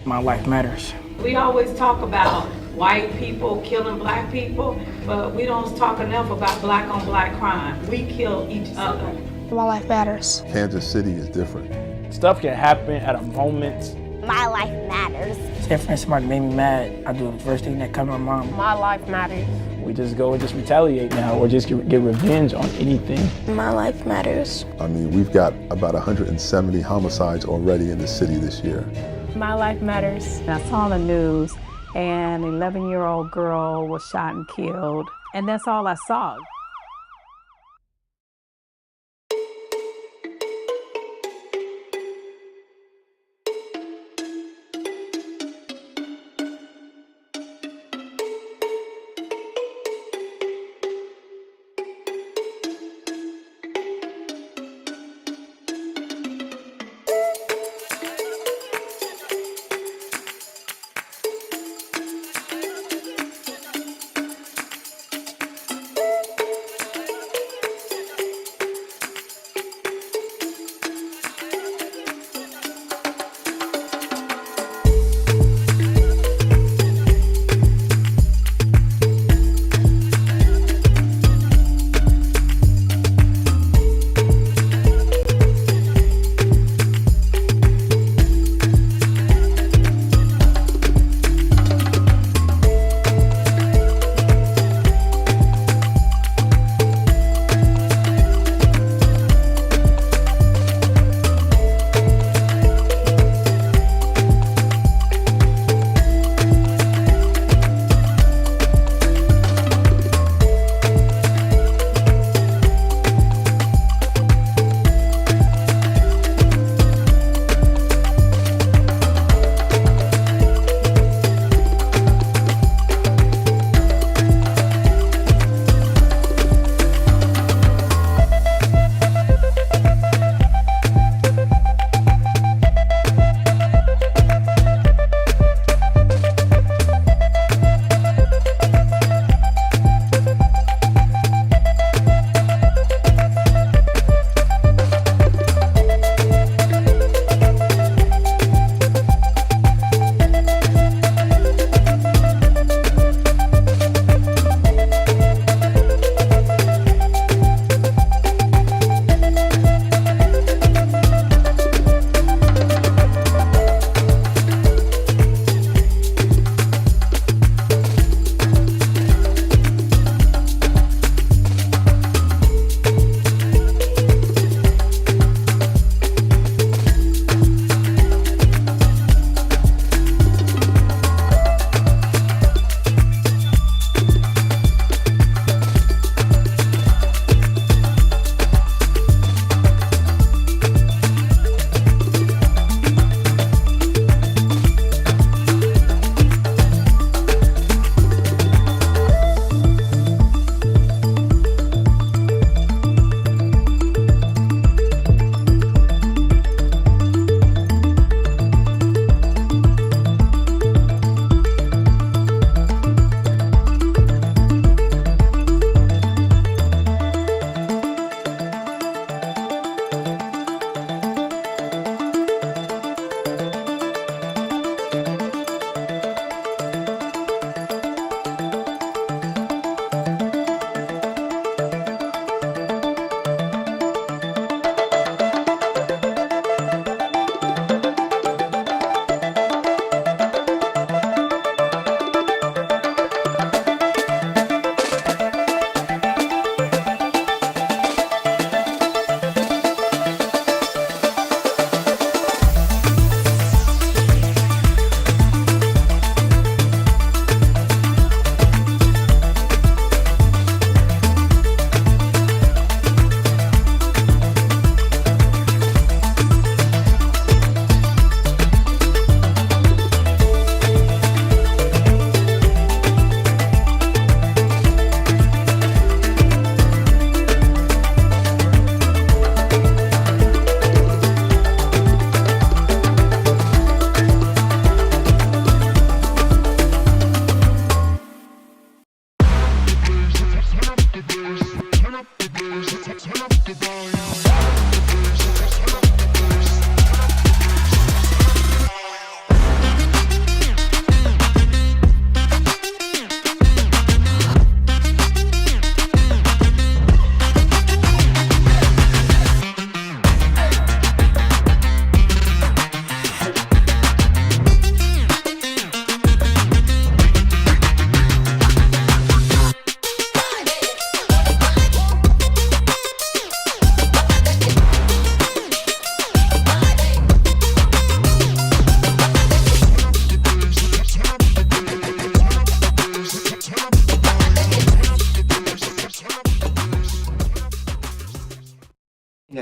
My life matters. We always talk about white people killing black people, but we don't talk enough about black on black crime. We kill each other. My life matters. Kansas City is different. Stuff can happen at a moment. My life matters. Say if somebody made me mad, I do the first thing that comes to my mind. My life matters. We just go and just retaliate now or just get revenge on anything. My life matters. I mean, we've got about 170 homicides already in the city this year. My life matters. I saw the news, and an 11-year-old girl was shot and killed, and that's all I saw.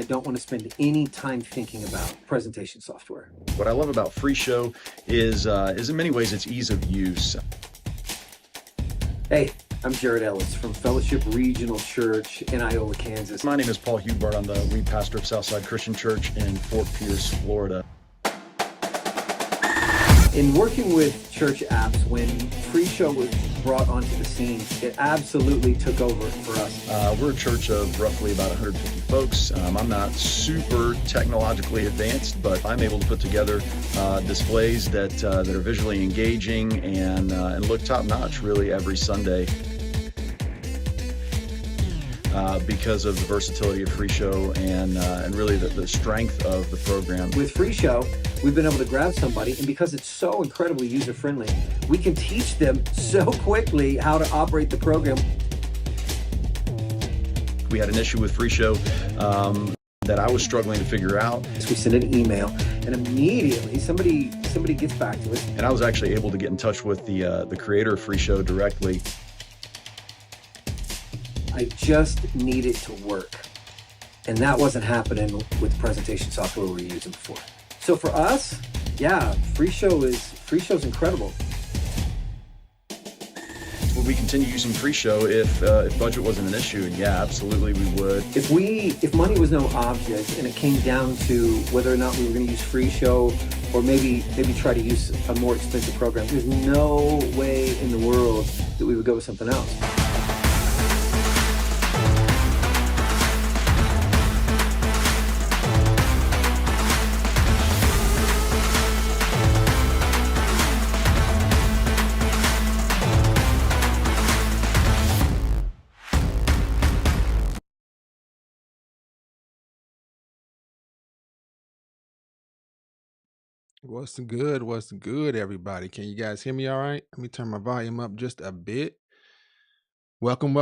don't want to spend any time thinking about presentation software. What I love about FreeShow is in many ways its ease of use. Hey, I'm Jared Ellis from Fellowship Regional Church in Iowa, Kansas. My name is Paul Hugbart. I'm the lead pastor of Southside Christian Church in Fort Pierce, Florida. In working with church apps, when FreeShow was brought onto the scene, it absolutely took over for us. We're a church of roughly about 150 folks. I'm not super technologically advanced, but I'm able to put together displays that are visually engaging and look top-notch really every Sunday. Because of the versatility of FreeShow and really the strength of the program. With FreeShow, we've been able to grab somebody, and because it's so incredibly user-friendly, we can teach them so quickly how to operate the program. We had an issue with FreeShow that I was struggling to figure out. So we send an email, and immediately somebody gets back to us. And I was actually able to get in touch with the creator of FreeShow directly. I just need it to work. And that wasn't happening with the presentation software we were using before. So for us, yeah, FreeShow's incredible. Would we continue using FreeShow if budget wasn't an issue? And yeah, absolutely we would. If money was no object and it came down to whether or not we were going to use FreeShow or maybe try to use a more expensive program, there's no way in the world that we would go with something else. What's good? What's good, everybody? Can you guys hear me all right? Let me turn my volume up just a bit. Welcome to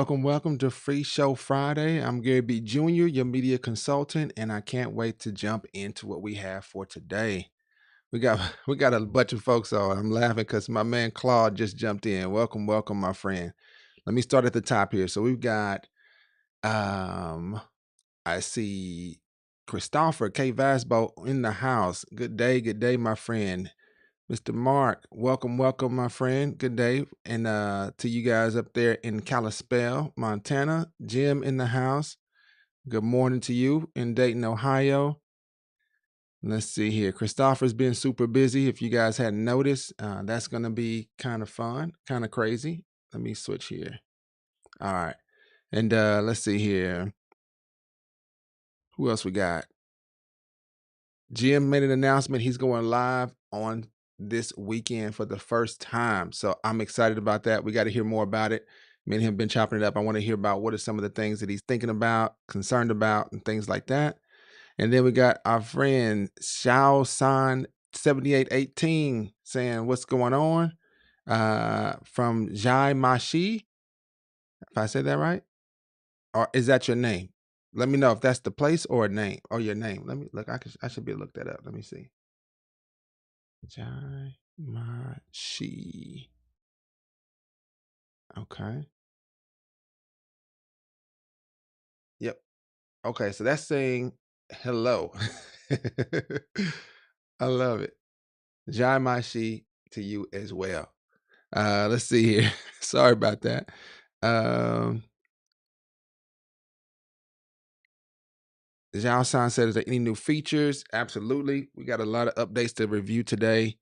FreeShow Friday. I'm Gary B. Jr., your media consultant, and I can't wait to jump into what we have for today. We got a bunch of folks on. I'm laughing because my man Claude just jumped in. Welcome, my friend. Let me start at the top here. So we've got, I see Christopher K. Vasbo in the house. Good day, my friend. Mr. Mark, welcome, my friend. Good day. And to you guys up there in Kalispell, Montana. Jim in the house. Good morning to you in Dayton, Ohio. Let's see here. Christopher's been super busy. If you guys hadn't noticed, that's going to be kind of fun, kind of crazy. Let me switch here. All right. And let's see here. Who else we got? Jim made an announcement. He's going live on this weekend for the first time. So I'm excited about that. We got to hear more about it. Me and him have been chopping it up. I want to hear about what are some of the things that he's thinking about, concerned about, and things like that. And then we got our friend Xiao San 7818 saying what's going on from Jai Mashi. If I said that right? Or is that your name? Let me know if that's the place or a name or your name. Let me look. I should be able to look that up. Let me see. Jai Mashi. Okay. Yep. Okay, so that's saying hello. I love it. Jai Mashi to you as well. Let's see here. Sorry about that. Zhao San said, is there any new features? Absolutely. We got a lot of updates to review today.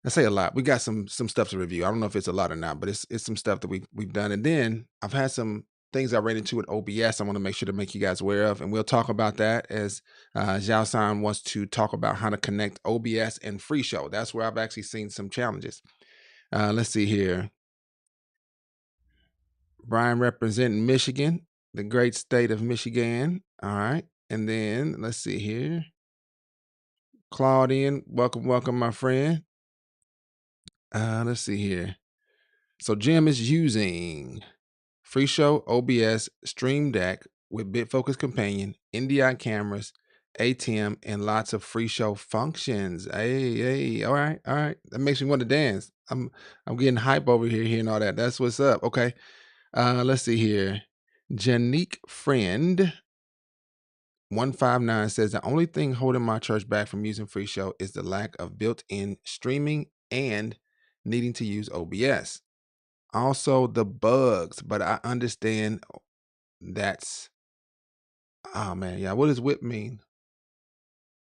I say a lot. We got some stuff to review. I don't know if it's a lot or not, but it's some stuff that we've done. And then I've had some things I ran into with OBS I want to make sure to make you guys aware of. And we'll talk about that as Zhao San wants to talk about how to connect OBS and FreeShow. That's where I've actually seen some challenges. Let's see here. Brian representing Michigan, the great state of Michigan. All right. And then let's see here. Claudian, welcome, my friend. Let's see here. So Jim is using FreeShow, OBS, Stream Deck with BitFocus Companion, NDI cameras, ATEM, and lots of FreeShow functions. Hey, all right. That makes me want to dance. I'm getting hype over here hearing all that. That's what's up. Okay. Let's see here. Janique Friend. 159 says the only thing holding my church back from using FreeShow is the lack of built-in streaming and needing to use OBS. Also the bugs, but I understand that's, oh man, yeah. What does whip mean?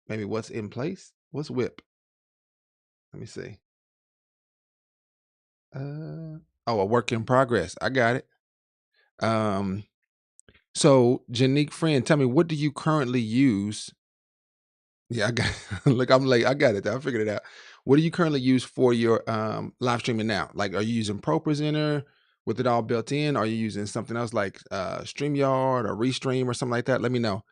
Maybe what's in place? What's whip? Let me see. Oh, a work in progress. I got it. So Janique friend, tell me, what do you currently use? Yeah, I got look, I'm late. I got it. I figured it out. What do you currently use for your live streaming now? Like, are you using ProPresenter with it all built in? Are you using something else like StreamYard or Restream or something like that? Let me know.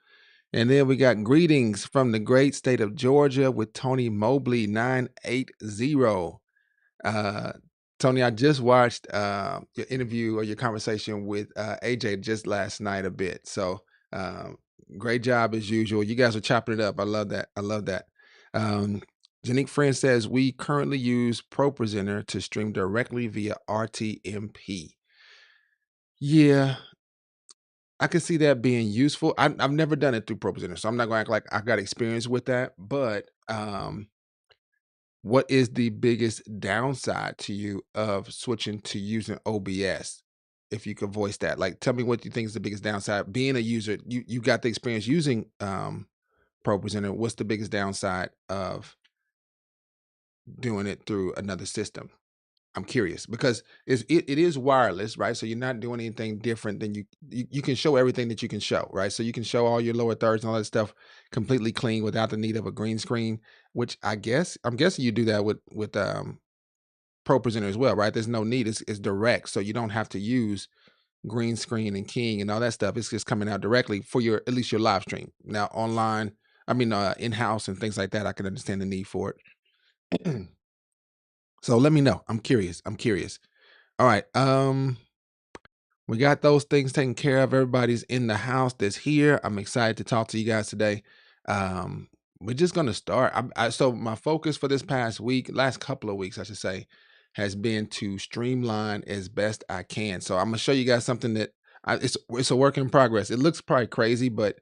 And then we got greetings from the great state of Georgia with Tony Mobley 980. Uh, Tony, I just watched your interview or your conversation with AJ just last night a bit. So great job as usual. You guys are chopping it up. I love that. I love that. Janique Friend says we currently use ProPresenter to stream directly via RTMP. Yeah, I can see that being useful. I've never done it through ProPresenter, so I'm not going to act like I got experience with that. But what is the biggest downside to you of switching to using OBS? If you could voice that, like, tell me what you think is the biggest downside. Being a user, you got the experience using ProPresenter. What's the biggest downside of doing it through another system? I'm curious because it is wireless, right? So you're not doing anything different than you can show everything that you can show, right? So you can show all your lower thirds and all that stuff completely clean without the need of a green screen, which I'm guessing you do that with ProPresenter as well, right? There's no need. It's direct, so you don't have to use green screen and keying and all that stuff. It's just coming out directly for your at least your live stream. Now online, I mean in-house and things like that, I can understand the need for it. So let me know. I'm curious. All right. We got those things taken care of. Everybody's in the house that's here. I'm excited to talk to you guys today. We're just gonna start. So my focus for this last couple of weeks, I should say, has been to streamline as best I can. So I'm gonna show you guys something that it's a work in progress. It looks probably crazy, but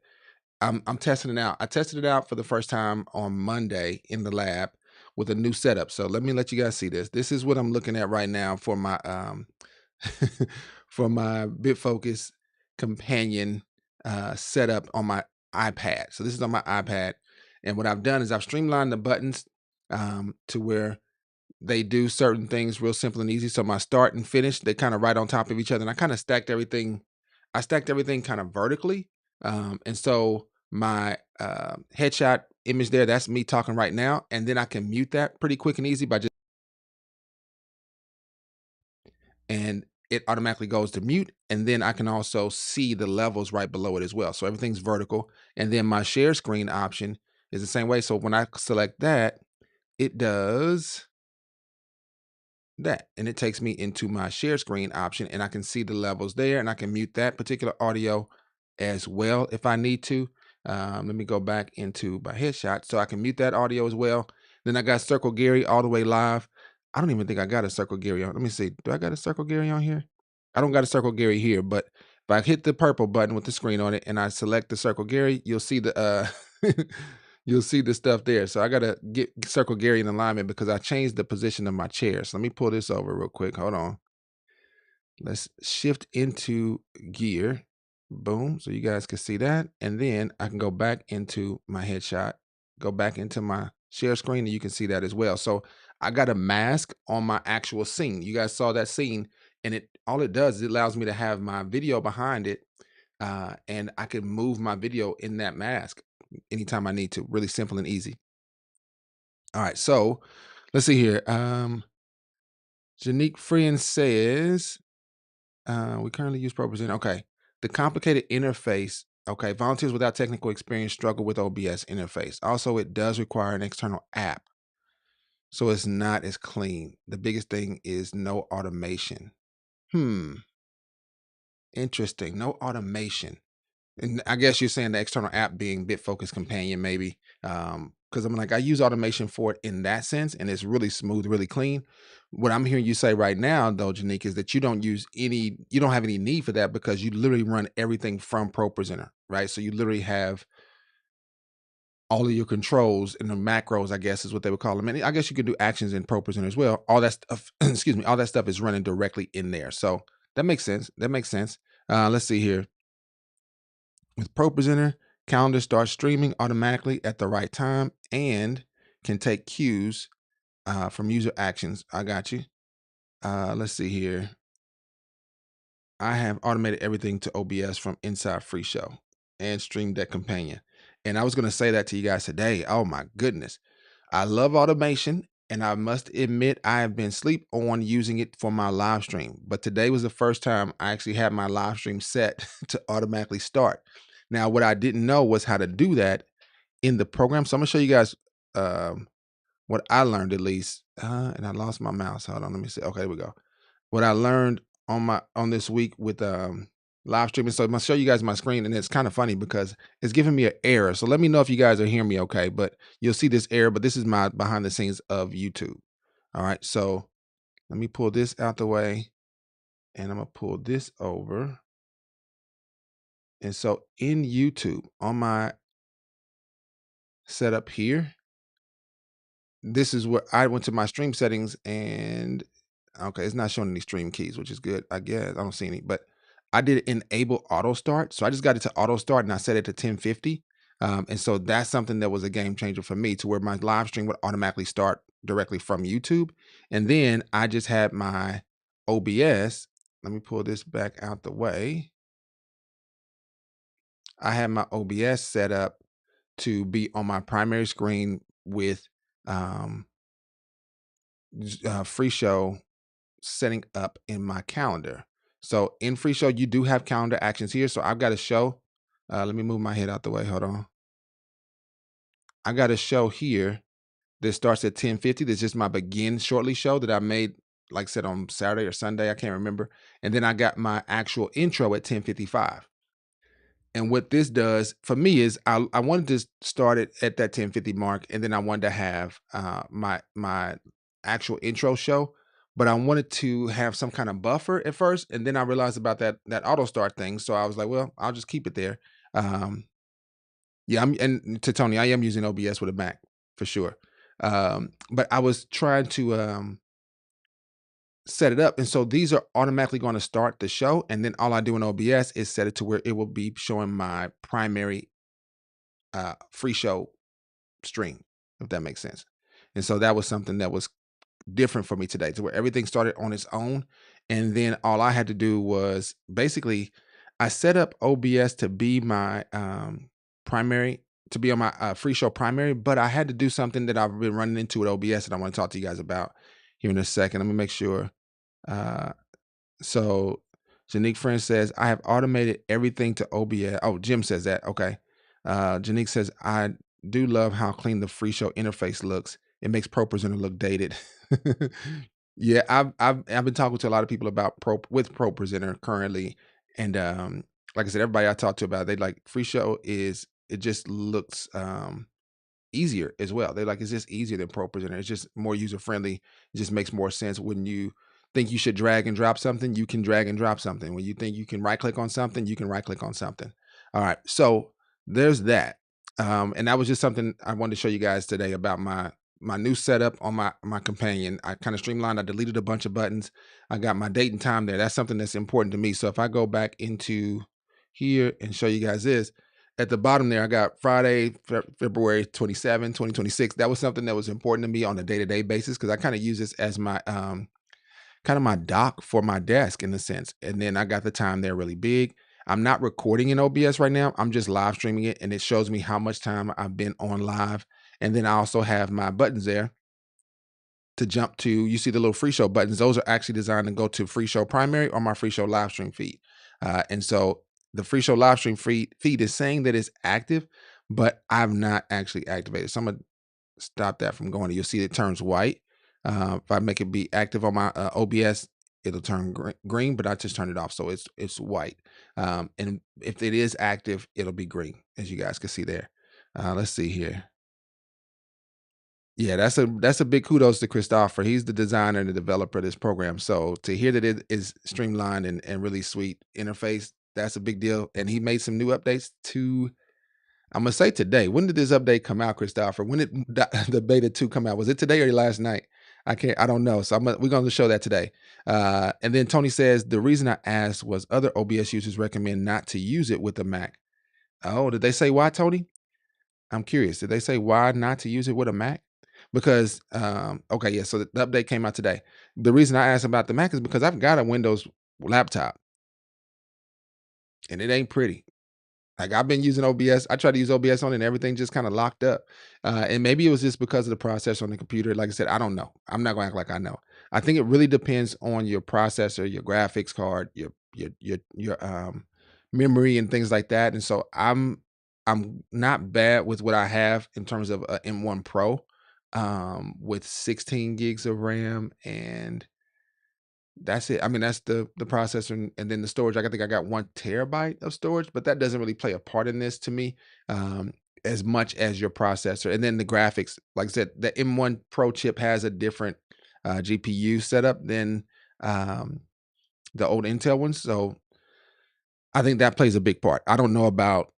I'm testing it out. I tested it out for the first time on Monday in the lab with a new setup. So let me let you guys see this. This is what I'm looking at right now for my for my BitFocus companion setup on my iPad. So this is on my iPad. And what I've done is I've streamlined the buttons to where they do certain things real simple and easy. So my start and finish, they kind of right on top of each other. And I kind of stacked everything. I stacked everything kind of vertically. And so my headshot image there, that's me talking right now. And then I can mute that pretty quick and easy by just, and it automatically goes to mute. And then I can also see the levels right below it as well. So everything's vertical. And then my share screen option is the same way. So when I select that, it does that, and it takes me into my share screen option, and I can see the levels there, and I can mute that particular audio as well if I need to. Let me go back into my headshot so I can mute that audio as well. Then I got Circle Gary all the way live. I don't even think I got a Circle Gary on. Let me see. Do I got a Circle Gary on here? I don't got a Circle Gary here, but if I hit the purple button with the screen on it and I select the Circle Gary, you'll see the you'll see the stuff there. So I got to get Circle Gary in alignment because I changed the position of my chair. So let me pull this over real quick. Hold on. Let's shift into gear. Boom. So you guys can see that. And then I can go back into my headshot, go back into my share screen, and you can see that as well. So I got a mask on my actual scene. You guys saw that scene, and all it does is it allows me to have my video behind it. And I can move my video in that mask anytime I need to. Really simple and easy. All right, so let's see here. Janique Friend says we currently use ProPresenter. Okay, the complicated interface. Okay, volunteers without technical experience struggle with OBS interface. Also, it does require an external app, so it's not as clean. The biggest thing is no automation. Interesting. No automation. And I guess you're saying the external app being BitFocus Companion, maybe. Because I'm like, I use automation for it in that sense, and it's really smooth, really clean. What I'm hearing you say right now, though, Janique, is that you don't have any need for that because you literally run everything from ProPresenter, right? So you literally have all of your controls and the macros, I guess is what they would call them. And I guess you could do actions in ProPresenter as well. All that stuff, excuse me, all that stuff is running directly in there. So that makes sense. That makes sense. Let's see here. With ProPresenter, calendar starts streaming automatically at the right time and can take cues from user actions. I got you. Let's see here. I have automated everything to OBS from inside FreeShow and Stream Deck Companion. And I was going to say that to you guys today. Oh my goodness. I love automation, and I must admit I have been sleep on using it for my live stream. But today was the first time I actually had my live stream set to automatically start. Now, what I didn't know was how to do that in the program. So I'm going to show you guys what I learned, at least. And I lost my mouse. Hold on, let me see. Okay, there we go. What I learned on this week with live streaming. So I'm gonna show you guys my screen, and it's kind of funny because it's giving me an error. So let me know if you guys are hearing me okay, but you'll see this error, but this is my behind the scenes of YouTube. All right, so let me pull this out the way, and I'm gonna pull this over. And so in YouTube, on my setup here, this is where I went to my stream settings, and okay, it's not showing any stream keys, which is good. I guess I don't see any, but I did enable auto start. So I just got it to auto start and I set it to 1050. And so that's something that was a game changer for me, to where my live stream would automatically start directly from YouTube. And then I just had my OBS. Let me pull this back out the way. I had my OBS set up to be on my primary screen with FreeShow setting up in my calendar. So in FreeShow, you do have calendar actions here. So I've got a show. Let me move my head out the way. Hold on. I got a show here that starts at 10:50. That's just my begin shortly show that I made, like I said, on Saturday or Sunday. I can't remember. And then I got my actual intro at 10:55. And what this does for me is I wanted to start it at that 10:50 mark, and then I wanted to have my actual intro show, but I wanted to have some kind of buffer at first, and then I realized about that auto start thing. So I was like, well, I'll just keep it there. Yeah, and to Tony, I am using OBS with a Mac for sure. But I was trying to set it up, and so these are automatically going to start the show, and then all I do in OBS is set it to where it will be showing my primary FreeShow stream, if that makes sense. And so that was something that was different for me today, to where everything started on its own, and then all I had to do was basically I set up OBS to be my primary, to be on my FreeShow primary, but I had to do something that I've been running into with OBS that I want to talk to you guys about here in a second. Let me make sure. So Janique Friend says, I have automated everything to OBS. Oh, Jim says that. Okay. Janique says, I do love how clean the FreeShow interface looks. It makes ProPresenter look dated. Yeah, I've been talking to a lot of people about ProPresenter currently, and like I said, everybody I talk to about it, they like FreeShow it just looks easier as well. They're like, it's just easier than ProPresenter. It's just more user friendly. It just makes more sense. When you think you should drag and drop something, you can drag and drop something. When you think you can right click on something, you can right click on something. All right, so there's that. And that was just something I wanted to show you guys today about my new setup on my companion. I kind of streamlined. I deleted a bunch of buttons. I got my date and time there. That's something that's important to me. So if I go back into here and show you guys this, at the bottom there, I got Friday, February 27, 2026. That was something that was important to me on a day-to-day basis, because I kind of use this as my kind of my doc for my desk in a sense. And then I got the time there really big. I'm not recording in OBS right now. I'm just live streaming it, and it shows me how much time I've been on live. And then I also have my buttons there to jump to. You see the little FreeShow buttons. Those are actually designed to go to FreeShow primary or my FreeShow live stream feed. And so the FreeShow live stream feed is saying that it's active, but I've not actually activated. So I'm going to stop that from going. You'll see it turns white. If I make it be active on my OBS, it'll turn green, but I just turned it off, so it's white. And if it is active, it'll be green, as you guys can see there. Let's see here. Yeah, that's a big kudos to Christopher. He's the designer and the developer of this program. So to hear that it is streamlined and really sweet interface, that's a big deal. And he made some new updates to I'm gonna say today. When did this update come out, Christopher? When did the beta 2 come out? Was it today or last night? I don't know. So we're going to show that today. And then Tony says the reason I asked was other OBS users recommend not to use it with a Mac. Oh, did they say why, Tony? I'm curious. Did they say why not to use it with a Mac? Because okay, yeah. So the update came out today. The reason I asked about the Mac is because I've got a Windows laptop, and it ain't pretty. Like I've been using OBS. I tried to use OBS on it and everything just kind of locked up. And maybe it was just because of the processor on the computer. Like I said, I don't know. I'm not going to act like I know. I think it really depends on your processor, your graphics card, your memory and things like that. And so I'm not bad with what I have in terms of M1 Pro with 16 gigs of RAM, and that's it. I mean, that's the processor and then the storage. I think I got 1 terabyte of storage, but that doesn't really play a part in this to me as much as your processor. And then the graphics, like I said, the M1 Pro chip has a different GPU setup than the old Intel ones. So I think that plays a big part. I don't know about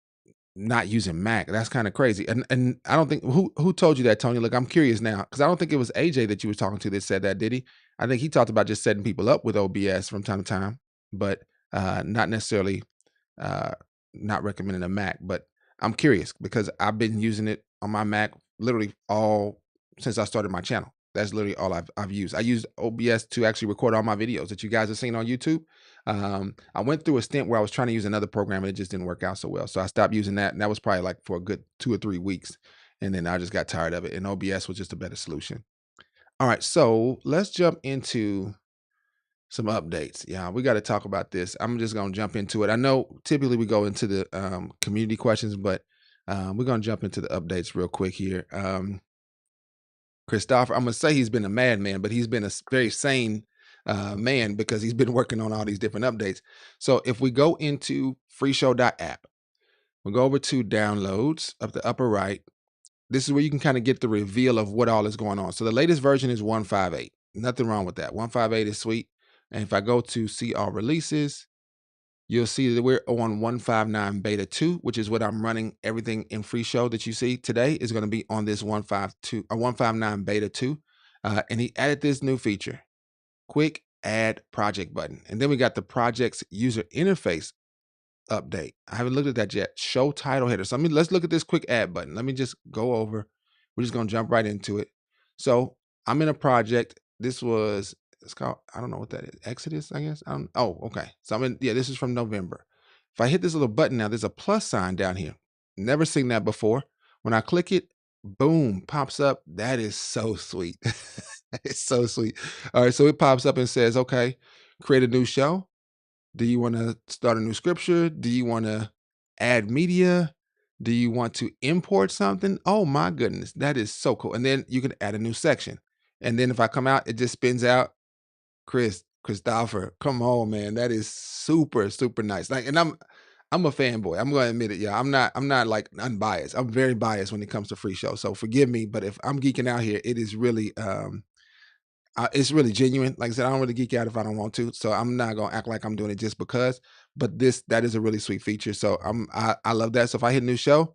not using Mac. That's kind of crazy. And I don't think who told you that, Tony? Look, I'm curious now because I don't think it was AJ that you were talking to that said that, did he? I think he talked about just setting people up with OBS from time to time, but not necessarily not recommending a Mac. But I'm curious because I've been using it on my Mac literally all since I started my channel. That's literally all I've used. I used OBS to actually record all my videos that you guys have seen on YouTube. I went through a stint where I was trying to use another program and it just didn't work out so well. So I stopped using that. And that was probably like for a good 2 or 3 weeks. And then I just got tired of it. And OBS was just a better solution. All right. So let's jump into some updates. Yeah, we got to talk about this. I'm just going to jump into it. I know typically we go into the community questions, but we're going to jump into the updates real quick here. Christopher, I'm going to say he's been a madman, but he's been a very sane man because he's been working on all these different updates. So if we go into freeshow.app, we'll go over to downloads up the upper right. This is where you can kind of get the reveal of what all is going on. So the latest version is 1.58. Nothing wrong with that. 1.58 is sweet. And if I go to see all releases, you'll see that we're on 1.59 beta 2, which is what I'm running. Everything in FreeShow that you see today is going to be on this 1.52 or 1.59 beta 2. And he added this new feature, quick add project button. And then we got the project's user interface update. I haven't looked at that yet. Show title header. So let's look at this quick add button. Let me just go over. We're just going to jump right into it. So I'm in a project. It's called, I don't know what that is. Exodus, I guess. Oh, okay. So this is from November. If I hit this little button now, there's a plus sign down here. Never seen that before. When I click it, boom, pops up. That is so sweet. It's so sweet. All right. So it pops up and says, okay, create a new show. Do you want to start a new scripture? Do you want to add media? Do you want to import something? Oh my goodness. That is so cool. And then you can add a new section. And then if I come out, it just spins out Christopher. Come on, man. That is super, super nice. Like, and I'm a fanboy. I'm going to admit it. Yeah. I'm not like unbiased. I'm very biased when it comes to FreeShow. So forgive me, but if I'm geeking out here, it is really, it's really genuine. Like I said, I don't really geek out if I don't want to. So I'm not going to act like I'm doing it just because, but that is a really sweet feature. So I love that. So if I hit new show,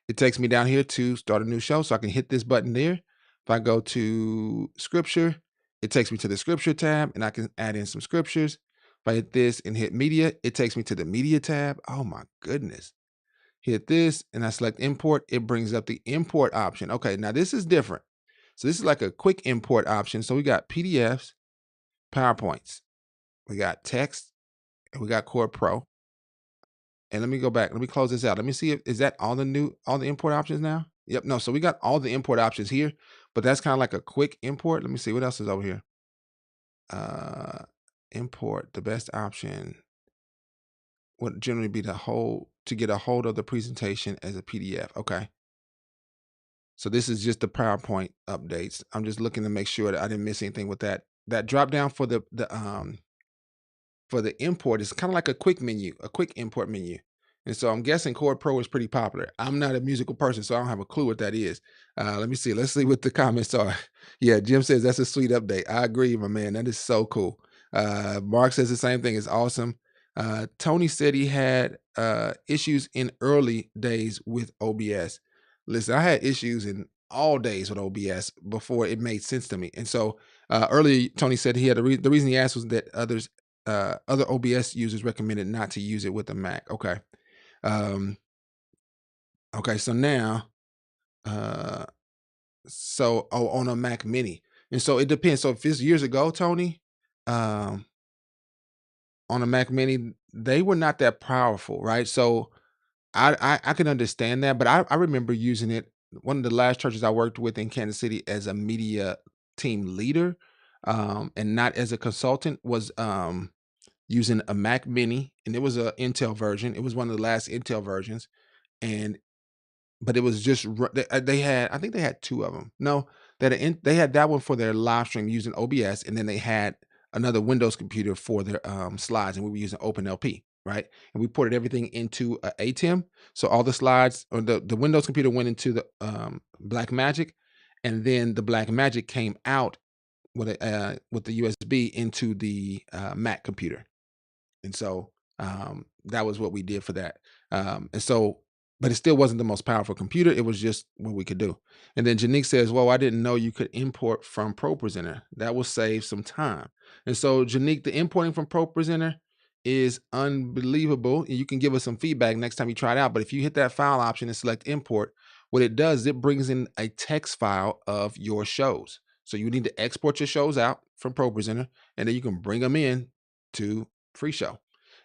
it takes me down here to start a new show. So I can hit this button there. If I go to scripture, it takes me to the scripture tab and I can add in some scriptures. If I hit this and hit media, it takes me to the media tab. Oh my goodness. Hit this and I select import. It brings up the import option. Okay, now this is different. So this is like a quick import option. So we got PDFs, PowerPoints, we got text, and we got Core Pro. And let me go back. Let me close this out. Let me see is that all the import options now? Yep. No. So we got all the import options here, but that's kind of like a quick import. Let me see what else is over here. Import, the best option would generally be to get a hold of the presentation as a PDF. Okay. So this is just the PowerPoint updates. I'm just looking to make sure that I didn't miss anything with that. That drop down for the import is kind of like a quick import menu. And so I'm guessing Chord Pro is pretty popular. I'm not a musical person, so I don't have a clue what that is. Let me see. Let's see what the comments are. Yeah, Jim says that's a sweet update. I agree, my man. That is so cool. Mark says the same thing. It's awesome. Tony said he had issues in early days with OBS. Listen, I had issues in all days with OBS before it made sense to me. And so earlier, Tony said he had the reason he asked was that other OBS users recommended not to use it with a Mac. Okay. Okay, so now, on a Mac Mini, and so it depends. So if it's years ago, Tony, um, on a Mac Mini, they were not that powerful, right? So I can understand that, but I remember using it. One of the last churches I worked with in Kansas City as a media team leader, and not as a consultant, was using a Mac Mini, and it was a Intel version. It was one of the last Intel versions, and but it was just they had, I think they had two of them. No, they had that one for their live stream using OBS, and then they had another Windows computer for their slides, and we were using OpenLP, right? And we ported everything into a ATEM, so all the slides, or the Windows computer went into the Blackmagic, and then the Blackmagic came out with the USB into the Mac computer. And so that was what we did for that. And so, but it still wasn't the most powerful computer. It was just what we could do. And then Janique says, well, I didn't know you could import from ProPresenter. That will save some time. And so, Janique, the importing from ProPresenter is unbelievable. You can give us some feedback next time you try it out. But if you hit that file option and select import, what it does is it brings in a text file of your shows. So you need to export your shows out from ProPresenter, and then you can bring them in to FreeShow,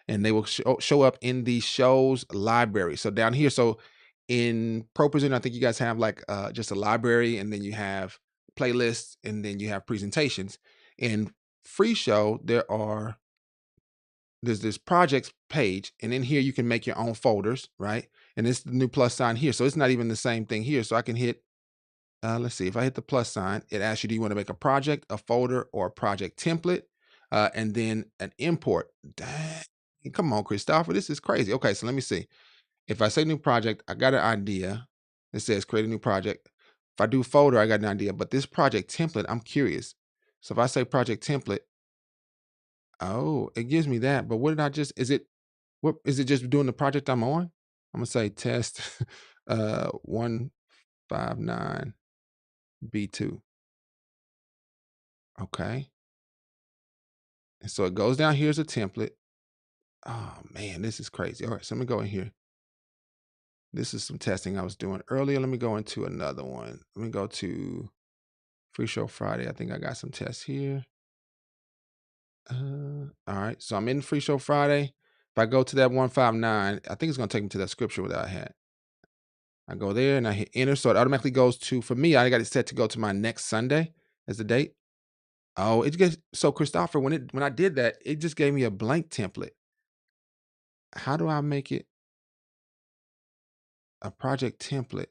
and they will show up in the shows library. So down here, so in ProPresenter, I think you guys have like just a library, and then you have playlists, and then you have presentations. In FreeShow, there's this projects page, and in here you can make your own folders, right? And it's the new plus sign here, so it's not even the same thing here. So I can hit, let's see, if I hit the plus sign, it asks you, do you want to make a project, a folder, or a project template? And then an import. Dang, come on, Christopher, this is crazy. Okay, so let me see. If I say new project, I got an idea. It says create a new project. If I do folder, I got an idea. But this project template, I'm curious. So if I say project template, oh, it gives me that. But what did I just, what is it just doing the project I'm on? I'm gonna say test 159 B2. Okay. And so it goes down here as a template. Oh man, this is crazy. All right, so let me go in here. This is some testing I was doing earlier. Let me go into another one. Let me go to FreeShow Friday. I think I got some tests here. All right, so I'm in FreeShow Friday. If I go to that 159, I think it's gonna take me to that scripture that I had. I go there and I hit enter, so it automatically goes to, for me, I got it set to go to my next Sunday as the date. Oh, it gets, so Christopher, when I did that, it just gave me a blank template. How do I make it a project template?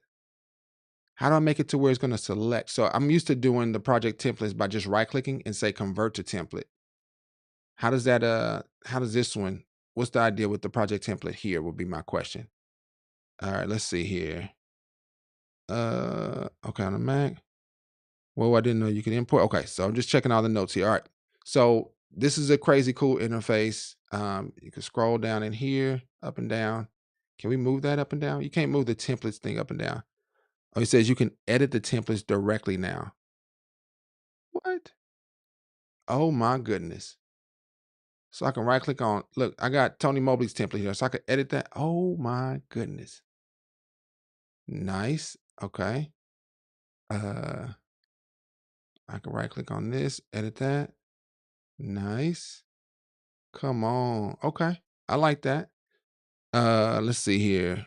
How do I make it to where it's going to select? So I'm used to doing the project templates by just right clicking and say convert to template. How does that, how does this one, what's the idea with the project template here would be my question. All right, let's see here. Okay, on the Mac. Well, I didn't know you could import. Okay, so I'm just checking all the notes here. All right, so this is a crazy cool interface. You can scroll down in here, up and down. Can we move that up and down? You can't move the templates thing up and down. Oh, it says you can edit the templates directly now. What? Oh my goodness. So I can right click on, look, I got Tony Mobley's template here, so I can edit that. Oh my goodness. Nice. Okay. I can right click on this, edit that. Nice. Come on. Okay. I like that. Let's see here.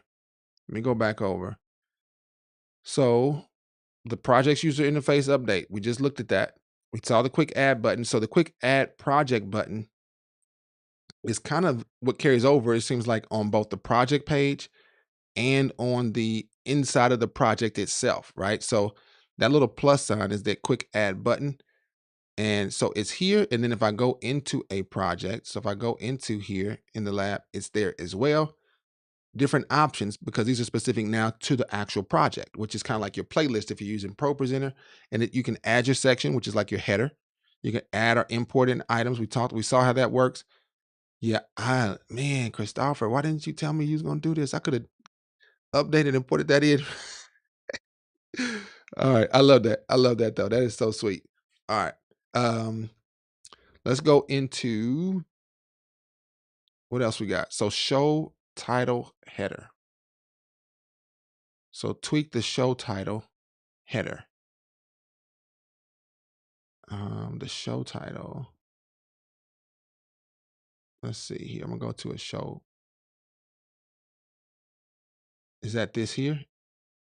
Let me go back over. So the projects user interface update, we just looked at that. We saw the quick add button. So the quick add project button is kind of what carries over, it seems like, on both the project page and on the inside of the project itself, right? So that little plus sign is that quick add button. And so it's here. And then if I go into a project, so if I go into here in the lab, it's there as well. Different options, because these are specific now to the actual project, which is kind of like your playlist if you're using ProPresenter. And you can add your section, which is like your header. You can add or import in items. We saw how that works. Yeah, man, Christopher, why didn't you tell me you was gonna do this? I could have updated and put that in. All right, I love that. I love that though. That is so sweet. All right, let's go into what else we got. So show title header. So tweak the show title header. The show title. Let's see here. I'm gonna go to a show. Is that this here?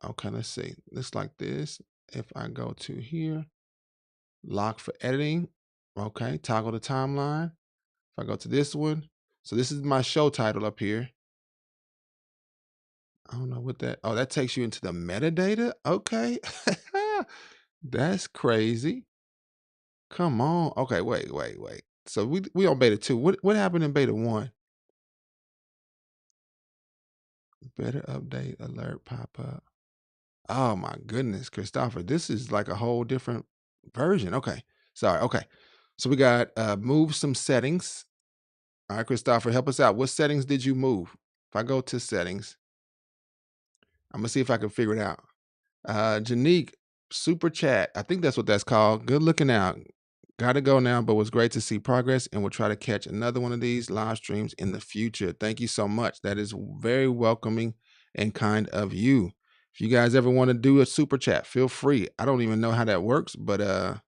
Okay, let's see. Looks like this. If I go to here, lock for editing. Okay, toggle the timeline. If I go to this one, so this is my show title up here. I don't know what that, oh, that takes you into the metadata. Okay. That's crazy. Come on. Okay, wait. So we on beta 2. What happened in beta 1? Better update alert pop up. Oh my goodness, Christopher. This is like a whole different version. Okay. Sorry. Okay. So we got move some settings. All right, Christopher, help us out. What settings did you move? If I go to settings, I'm gonna see if I can figure it out. Janique, super chat. I think that's what that's called. Good looking out. Gotta go now, but was great to see progress, and we'll try to catch another one of these live streams in the future. Thank you so much. That is very welcoming and kind of you. If you guys ever want to do a super chat, feel free. I don't even know how that works, but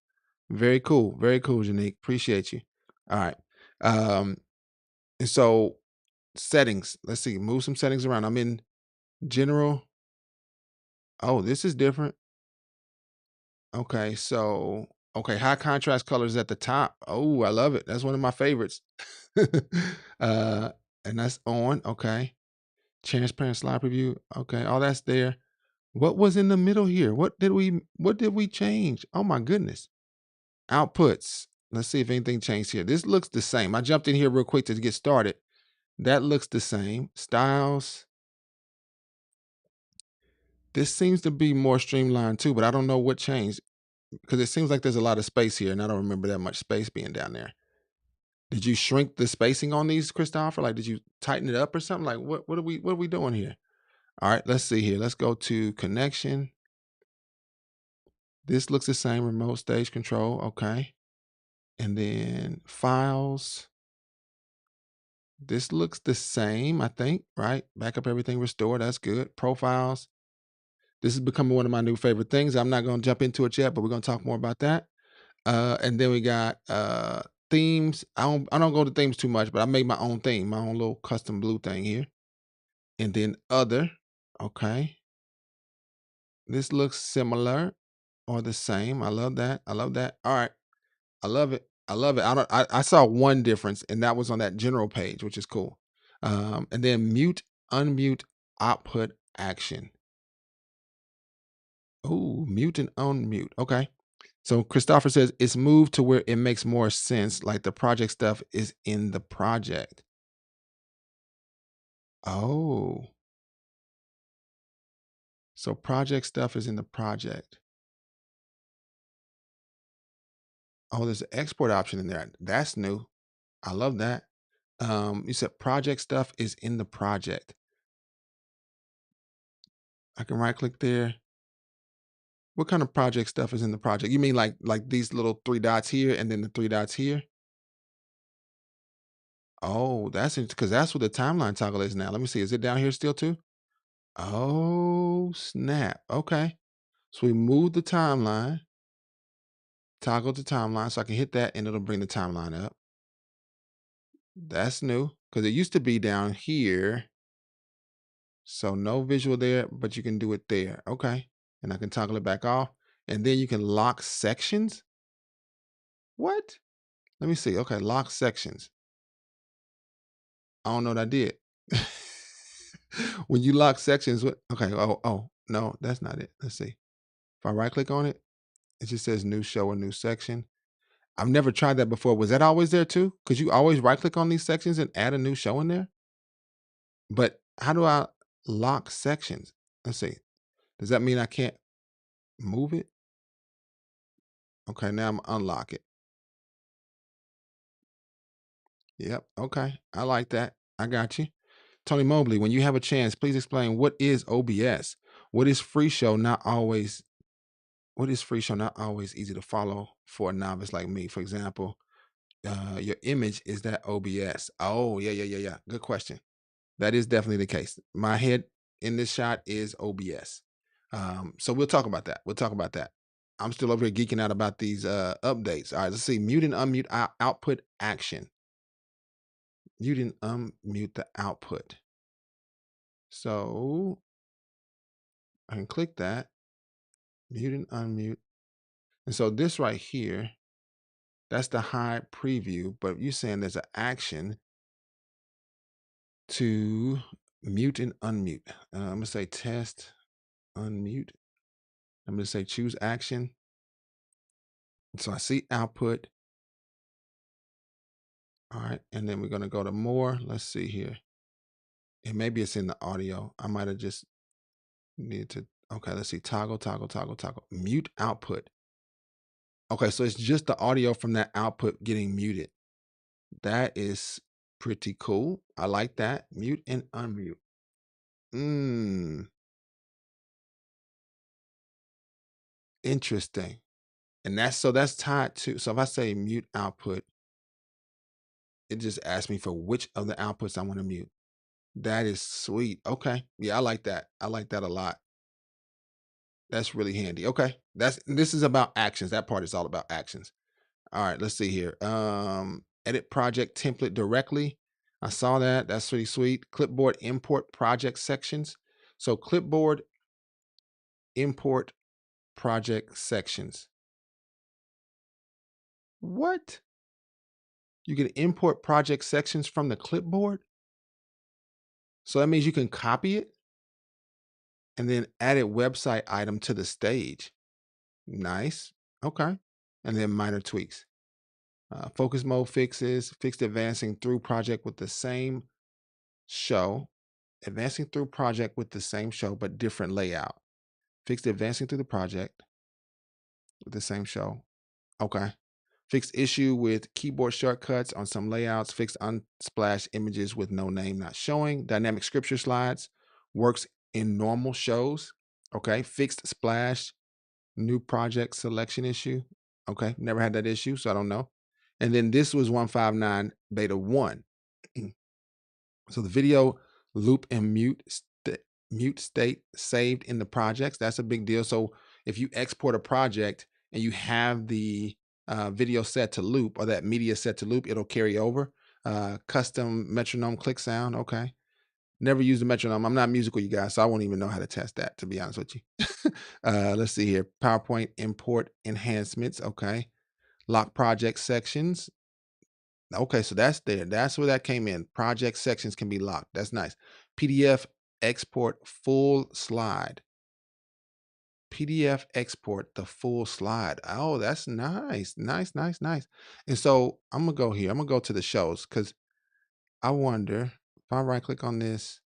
very cool. Very cool, Janique. Appreciate you. All right. And so settings. Let's see. Move some settings around. I'm in general. Oh, this is different. Okay, so high contrast colors at the top. Oh, I love it. That's one of my favorites. uh, and that's on. Okay. Transparent slide preview. Okay, all that's there. What was in the middle here? What did we change? Oh my goodness. Outputs. Let's see if anything changed here. This looks the same. I jumped in here real quick to get started. That looks the same. Styles. This seems to be more streamlined too, but I don't know what changed because it seems like there's a lot of space here, and I don't remember that much space being down there. Did you shrink the spacing on these, Christopher? Like, did you tighten it up or something? Like, what are we doing here? All right, let's see here. Let's go to connection. This looks the same. Remote stage control. Okay, and then files. This looks the same, I think. Right, backup everything, restore. That's good. Profiles. This is becoming one of my new favorite things. I'm not going to jump into it yet, but we're going to talk more about that. And then we got themes. I don't go to themes too much, but I made my own theme, my own little custom blue thing here. And then other. Okay. This looks similar or the same. I love that. I love that. All right. I love it. I love it. I saw one difference, and that was on that general page, which is cool. And then mute, unmute, output action. Oh, mute and unmute. Okay. So Christopher says it's moved to where it makes more sense, like the project stuff is in the project. Oh, so project stuff is in the project. Oh, there's an export option in there. That's new. I love that. You said project stuff is in the project. I can right click there. What kind of project stuff is in the project? You mean like these little 3 dots here and then the 3 dots here? Oh, that's because that's what the timeline toggle is now. Let me see. Is it down here still too? Oh, snap. Okay. So we move the timeline, toggle the timeline, so I can hit that and it'll bring the timeline up. That's new because it used to be down here. So no visual there, but you can do it there. Okay. And I can toggle it back off. And then you can lock sections. What? Let me see. Okay, lock sections. I don't know what I did. When you lock sections, what? Okay. Oh, no, that's not it. Let's see. If I right click on it, it just says new show or new section. I've never tried that before. Was that always there too? Could you always right click on these sections and add a new show in there? But how do I lock sections? Let's see. Does that mean I can't move it? Okay, now I'm unlock it. Yep. Okay. I like that. I got you. Tony Mobley, when you have a chance, please explain what is OBS? What is FreeShow not always easy to follow for a novice like me? For example, your image, is that OBS? Oh, yeah. Good question. That is definitely the case. My head in this shot is OBS. So we'll talk about that. I'm still over here geeking out about these updates. All right, let's see. Mute and unmute output action. Mute and unmute the output. So I can click that. Mute and unmute. And so this right here, that's the hide preview, but you're saying there's an action to mute and unmute. I'm going to say test, unmute. I'm going to say choose action. So I see output. All right. And then we're going to go to more. Let's see here. And maybe it's in the audio. I might have just needed to. Okay. Let's see. Toggle. Mute output. Okay. So it's just the audio from that output getting muted. That is pretty cool. I like that. Mute and unmute. Interesting. And that's tied to, so if I say mute output, it just asks me for which of the outputs I want to mute. That is sweet. Okay. Yeah, I like that. I like that a lot. That's really handy. Okay. This is about actions. That part is all about actions. All right, let's see here. Edit project template directly. I saw that. That's pretty sweet. Clipboard import project sections. So clipboard import project sections. What? You can import project sections from the clipboard? So that means you can copy it and then add a website item to the stage. Nice. Okay. And then minor tweaks. Focus mode fixes, fixed advancing through project with the same show. Advancing through project with the same show, but different layout. Fixed advancing through the project with the same show. Okay. Fixed issue with keyboard shortcuts on some layouts. Fixed unsplash images with no name not showing. Dynamic scripture slides works in normal shows. Okay. Fixed splash, new project selection issue. Okay. Never had that issue, so I don't know. And then this was 159 beta 1. So the video loop and mute state saved in the projects. That's a big deal. So if you export a project and you have the video set to loop or that media set to loop, it'll carry over. Custom metronome click sound. Okay. Never used a metronome. I'm not musical, you guys, so I won't even know how to test that, to be honest with you. Let's see here. PowerPoint import enhancements. Okay. Lock project sections. Okay, so that's there. That's where that came in. Project sections can be locked. That's nice. PDF export full slide. PDF export the full slide. Oh, that's nice. Nice. And so I'm going to go here. I'm going to go to the shows because I wonder if I right click on this.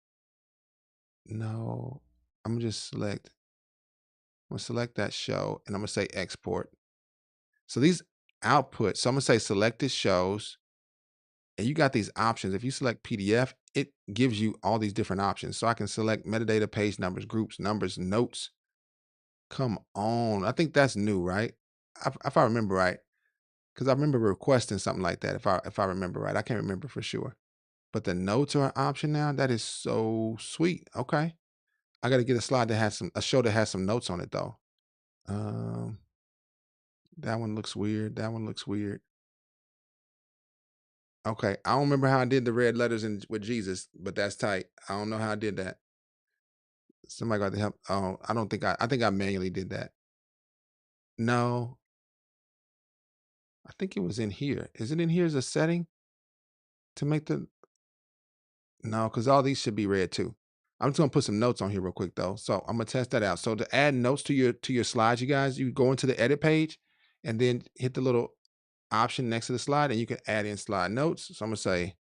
No, I'm going to just select. I'm going to select that show and I'm going to say export. So these outputs, so I'm going to say selected shows. And you got these options. If you select PDF, it gives you all these different options. So I can select metadata, page numbers, groups, numbers, notes. Come on. I think that's new, right? If I remember right. Because I remember requesting something like that. If I remember right. I can't remember for sure. But the notes are an option now. That is so sweet. Okay. I got to get a slide that has a show that has some notes on it though. That one looks weird. Okay, I don't remember how I did the red letters with Jesus, but that's tight. I don't know how I did that. Somebody got to help. Oh, I think I manually did that. No, I think it was in here. Is it in here as a setting to make the, no, because all these should be red too. I'm just gonna put some notes on here real quick though. So I'm gonna test that out. So to add notes to your slides, you guys, you go into the edit page and then hit the little option next to the slide and you can add in slide notes. So I'm gonna say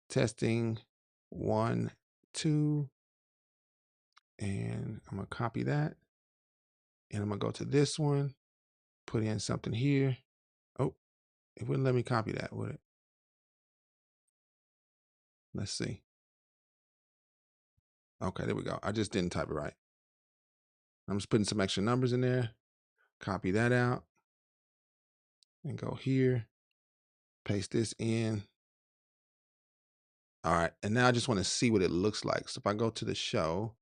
testing 1, 2, and I'm gonna copy that. And I'm gonna go to this one, put in something here. Oh, it wouldn't let me copy that, would it? Let's see. Okay, there we go. I just didn't type it right. I'm just putting some extra numbers in there. Copy that out and go here. Paste this in. All right, and now I just want to see what it looks like. So if I go to the show,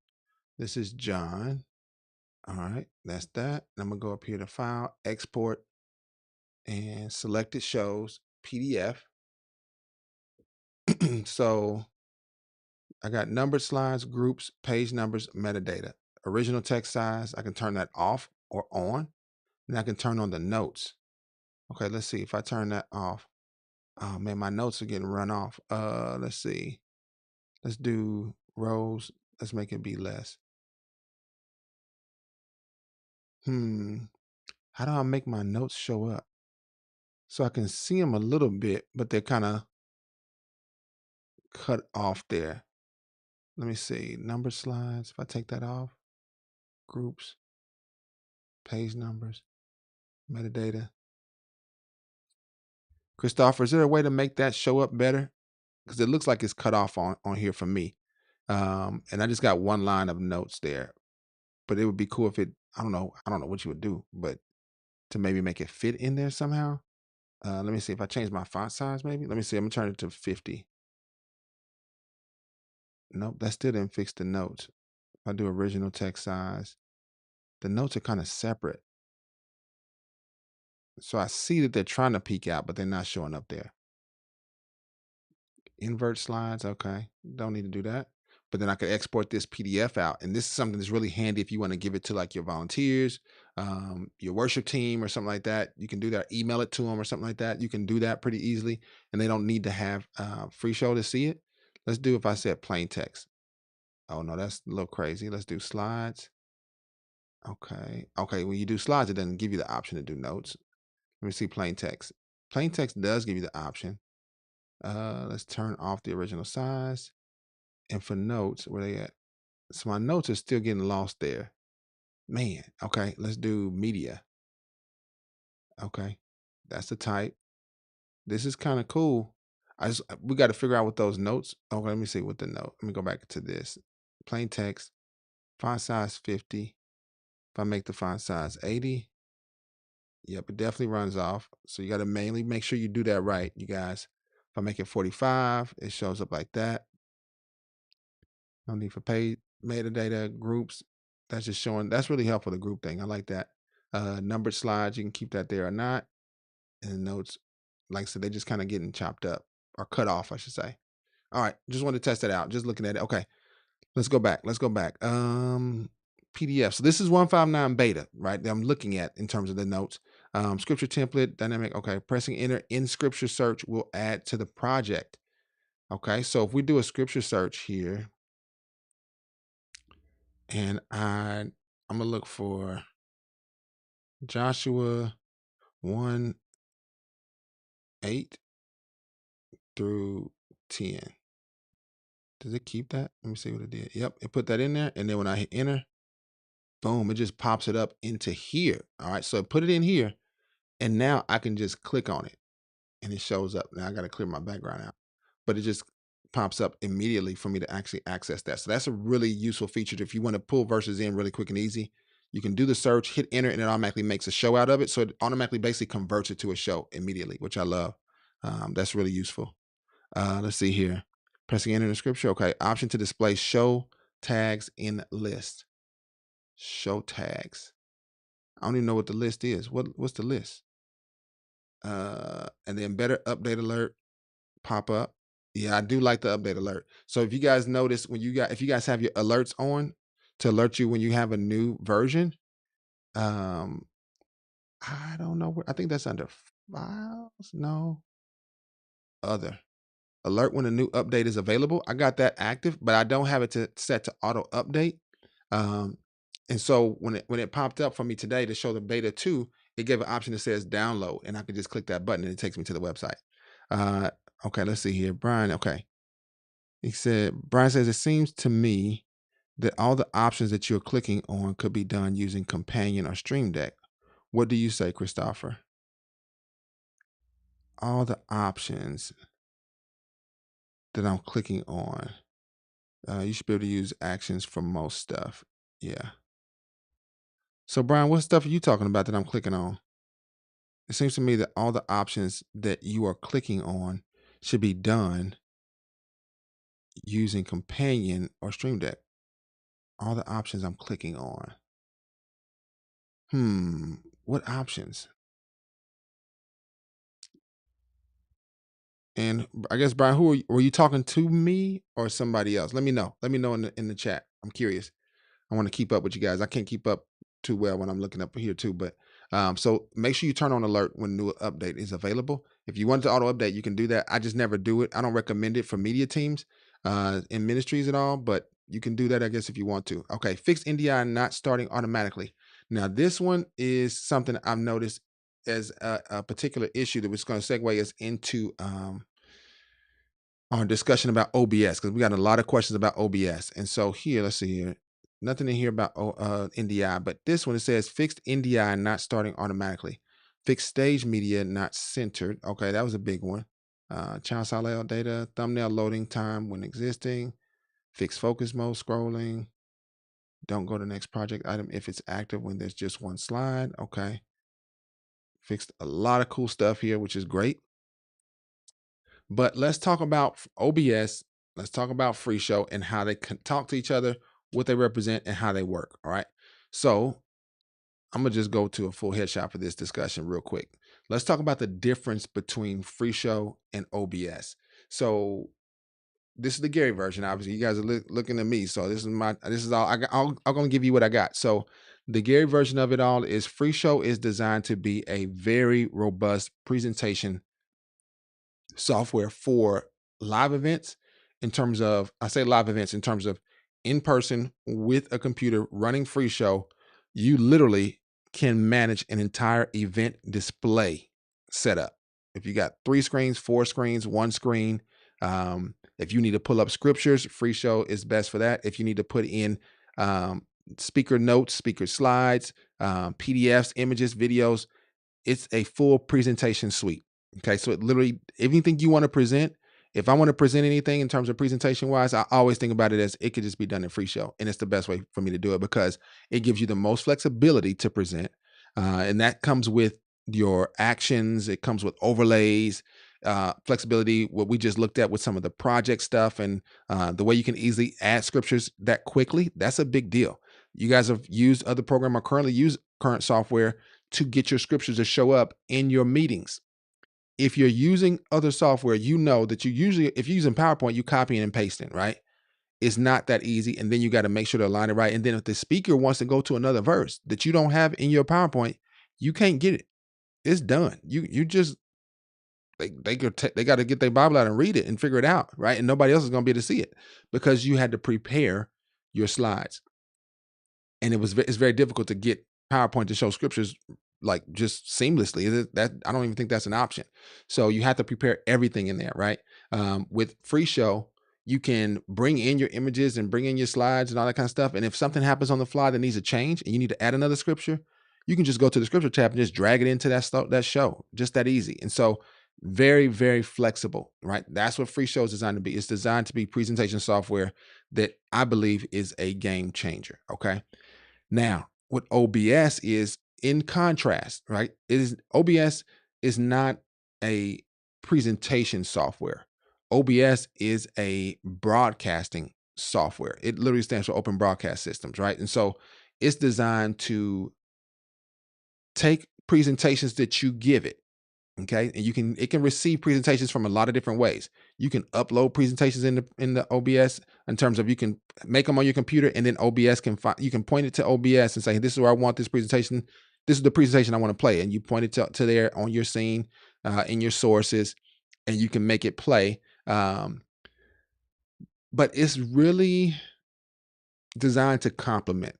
this is John. All right, that's that. I'm gonna go up here to File, Export, and select it shows PDF. So I got numbered slides, groups, page numbers, metadata. Original text size, I can turn that off or on. And I can turn on the notes. Okay, let's see if I turn that off. Oh man, my notes are getting run off. Let's see. Let's do rows. Let's make it be less. How do I make my notes show up? So I can see them a little bit, but they're kind of cut off there. Let me see. Number slides. If I take that off, groups, page numbers, metadata. Christopher, is there a way to make that show up better? Because it looks like it's cut off on here for me. And I just got one line of notes there. But it would be cool if it, I don't know what you would do, but to maybe make it fit in there somehow. Let me see if I change my font size, maybe. Let me see. I'm gonna turn it to 50. Nope, that still didn't fix the notes. If I do original text size, the notes are kind of separate. So I see that they're trying to peek out, but they're not showing up there. Invert slides, okay. Don't need to do that. But then I could export this PDF out. And this is something that's really handy if you want to give it to like your volunteers, your worship team or something like that. You can do that, email it to them or something like that. You can do that pretty easily. And they don't need to have FreeShow to see it. Let's do if I said plain text. Oh no, that's a little crazy. Let's do slides. Okay. Okay, when you do slides, it doesn't give you the option to do notes. Let me see plain text. Plain text does give you the option. Let's turn off the original size. And for notes, where they at? So my notes are still getting lost there. Man, okay, let's do media. Okay, that's the type. This is kind of cool. We got to figure out what those notes. Okay, let me see what the note. Let me go back to this. Plain text, font size 50. If I make the font size 80, yep, it definitely runs off. So you got to mainly make sure you do that right, you guys. If I make it 45, it shows up like that. No need for page metadata groups. That's just showing. That's really helpful, the group thing. I like that. Numbered slides, you can keep that there or not. And notes, like I said, they're just kind of getting chopped up or cut off, I should say. All right, just wanted to test that out. Just looking at it. Okay, let's go back. PDF. So this is 159 beta, right? That I'm looking at in terms of the notes. Scripture template, dynamic. Okay, pressing enter in scripture search will add to the project. Okay, so if we do a scripture search here, and I'm gonna look for Joshua 1:8 through 10. Does it keep that? Let me see what it did. Yep, it put that in there. And then when I hit enter, boom, it just pops it up into here. All right, so put it in here. And now I can just click on it and it shows up. Now I got to clear my background out, but it just pops up immediately for me to actually access that. So that's a really useful feature. If you want to pull verses in really quick and easy, you can do the search, hit enter, and it automatically makes a show out of it. So it automatically basically converts it to a show immediately, which I love. That's really useful. Let's see here. Pressing enter in the scripture. Okay. Option to display show tags in list. Show tags. I don't even know what the list is. What's the list? And then better update alert pop up. Yeah, I do like the update alert. So if you guys notice if you guys have your alerts on to alert you when you have a new version, I don't know where. I think that's under files. No, other alert when a new update is available. I got that active, but I don't have it set to auto update. And so when it popped up for me today to show the beta 2, it gave an option that says download, and I could just click that button and it takes me to the website. Okay, let's see here. Brian, okay. Brian says, it seems to me that all the options that you're clicking on could be done using Companion or Stream Deck. What do you say, Christopher? All the options. that I'm clicking on. You should be able to use actions for most stuff. Yeah. So Brian, what stuff are you talking about that I'm clicking on? It seems to me that all the options that you are clicking on should be done using Companion or Stream Deck. All the options I'm clicking on. What options? And I guess Brian, were you talking to me or somebody else? Let me know. Let me know in the chat. I'm curious. I want to keep up with you guys. I can't keep up too well when I'm looking up here too, but so make sure you turn on alert when new update is available. If you want to auto update, you can do that. I just never do it. I don't recommend it for media teams in ministries at all, but you can do that, I guess, if you want to. Okay, fixed NDI not starting automatically. Now, this one is something I've noticed as a particular issue that was going to segue us into our discussion about OBS, because we got a lot of questions about OBS. And so here, let's see here. Nothing in here about NDI, but this one, it says fixed NDI not starting automatically. Fixed stage media not centered. Okay, that was a big one. Child side layout data, thumbnail loading time when existing. Fixed focus mode scrolling. Don't go to the next project item if it's active when there's just one slide. Okay. Fixed a lot of cool stuff here, which is great. But let's talk about OBS. Let's talk about FreeShow and how they can talk to each other, what they represent, and how they work. All right. So I'm going to just go to a full headshot for this discussion real quick. Let's talk about the difference between FreeShow and OBS. So this is the Gary version. Obviously, you guys are looking at me. So this is all I got. I'm going to give you what I got. So the Gary version of it all is FreeShow is designed to be a very robust presentation software for live events in terms of, I say live events in terms of in person with a computer running FreeShow. You literally can manage an entire event display setup. If you got 3 screens, 4 screens, 1 screen, if you need to pull up scriptures, FreeShow is best for that. If you need to put in speaker notes, speaker slides, PDFs, images, videos, it's a full presentation suite. Okay, so it literally, anything you want to present, if I want to present anything in terms of presentation wise, I always think about it as it could just be done in FreeShow. And it's the best way for me to do it because it gives you the most flexibility to present. And that comes with your actions. It comes with overlays, flexibility, what we just looked at with some of the project stuff and the way you can easily add scriptures that quickly. That's a big deal. You guys have used other program or currently use current software to get your scriptures to show up in your meetings. If you're using other software, you know that you usually, if you're using PowerPoint, you copying and pasting, right? It's not that easy. And then you got to make sure to align it right. And then if the speaker wants to go to another verse that you don't have in your PowerPoint, you can't get it. It's done. You just, they got to get their Bible out and read it and figure it out, right? And nobody else is going to be able to see it because you had to prepare your slides. And it's very difficult to get PowerPoint to show scriptures like just seamlessly. That I don't even think that's an option. So you have to prepare everything in there, right? With FreeShow, you can bring in your images and bring in your slides and all that kind of stuff. And if something happens on the fly that needs a change and you need to add another scripture, you can just go to the scripture tab and just drag it into that show. Just that easy. And so very, very flexible, right? That's what FreeShow is designed to be. It's designed to be presentation software that I believe is a game changer, okay? Now, what OBS is, in contrast, right? OBS is not a presentation software. OBS is a broadcasting software. It literally stands for Open Broadcast Systems, right? And so it's designed to take presentations that you give it, okay? And it can receive presentations from a lot of different ways. You can upload presentations in the OBS in terms of you can make them on your computer, and then OBS you can point it to OBS and say, this is where I want this presentation. This is the presentation I want to play. And you point it to there on your scene, in your sources, and you can make it play. But it's really designed to complement.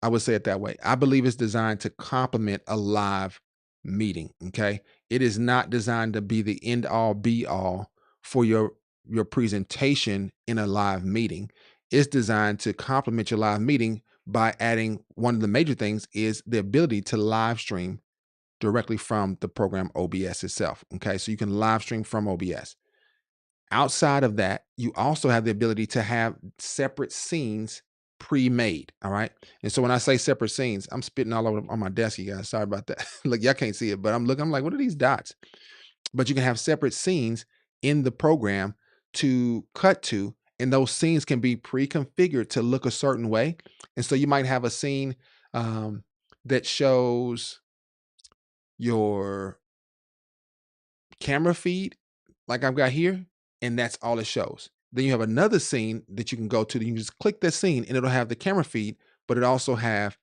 I would say it that way. I believe it's designed to complement a live meeting. Okay. It is not designed to be the end all be all for your presentation in a live meeting. It's designed to complement your live meeting by adding, one of the major things is the ability to live stream directly from the program OBS itself. Okay. So you can live stream from OBS. Outside of that, you also have the ability to have separate scenes pre-made. All right. And so when I say separate scenes, I'm spitting all over on my desk, you guys. Sorry about that. Look, y'all can't see it, but I'm looking, I'm like, what are these dots? But you can have separate scenes in the program to cut to, and those scenes can be pre-configured to look a certain way. And so you might have a scene that shows your camera feed, like I've got here, and that's all it shows. Then you have another scene that you can go to. You can just click that scene, and it'll have the camera feed, but it also have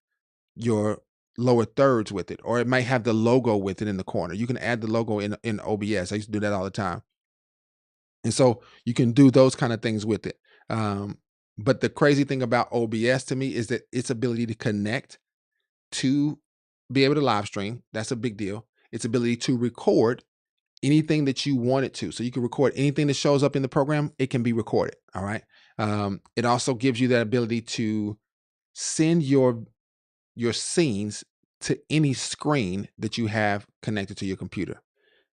your lower thirds with it, or it might have the logo with it in the corner. You can add the logo in OBS. I used to do that all the time. And so you can do those kind of things with it. But the crazy thing about OBS to me is that its ability to connect to be able to live stream, that's a big deal. Its ability to record anything that you want it to. So you can record anything that shows up in the program, it can be recorded. All right. It also gives you that ability to send your scenes to any screen that you have connected to your computer.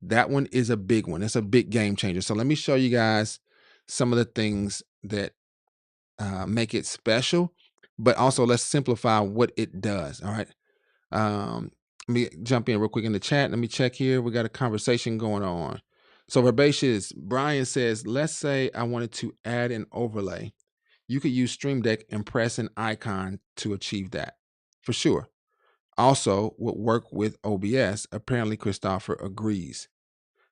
That one is a big one. It's a big game changer. So let me show you guys some of the things that make it special, but also let's simplify what it does. All right. Let me jump in real quick in the chat. Let me check here. We got a conversation going on. So Herbaceous, Brian says, let's say I wanted to add an overlay. You could use Stream Deck and press an icon to achieve that. For sure. Also would work with OBS. Apparently Christopher agrees.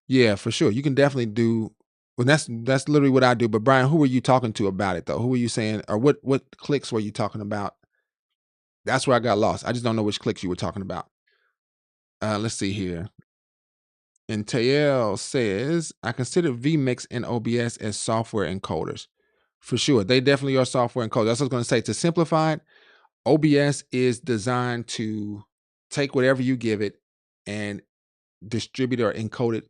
Yeah, for sure. You can definitely do, well, that's literally what I do. But Brian, who were you talking to about it though? Who were you saying, or what clicks were you talking about? That's where I got lost. I just don't know which clicks you were talking about. Let's see here. And Tael says, I consider vMix and OBS as software encoders. For sure. They definitely are software encoders. That's what I was going to say. To simplify it, OBS is designed to take whatever you give it and distribute or encode it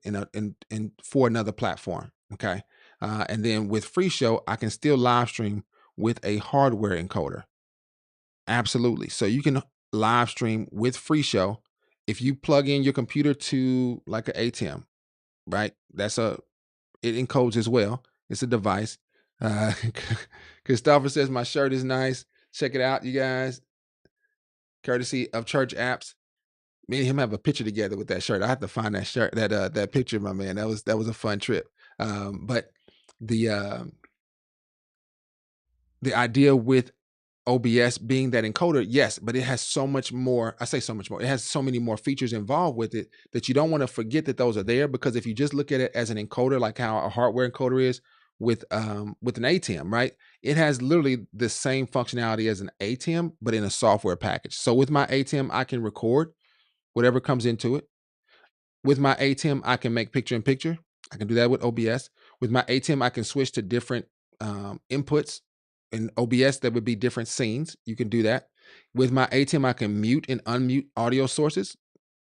in for another platform. Okay. And then with FreeShow, I can still live stream with a hardware encoder. Absolutely. So you can live stream with FreeShow if you plug in your computer to like an ATEM, right? It encodes as well. It's a device. Christopher says my shirt is nice. Check it out, you guys. Courtesy of Church Apps. Me and him have a picture together with that shirt. I have to find that shirt, that picture, my man. That was a fun trip. But the idea with OBS being that encoder, yes, but it has so much more. I say so much more. It has so many more features involved with it that you don't want to forget that those are there, because if you just look at it as an encoder, like how a hardware encoder is with an ATEM, right? It has literally the same functionality as an ATEM, but in a software package. So with my ATEM, I can record whatever comes into it. With my ATEM, I can make picture in picture. I can do that with OBS. With my ATEM, I can switch to different inputs. In OBS, there would be different scenes. You can do that. With my ATEM, I can mute and unmute audio sources.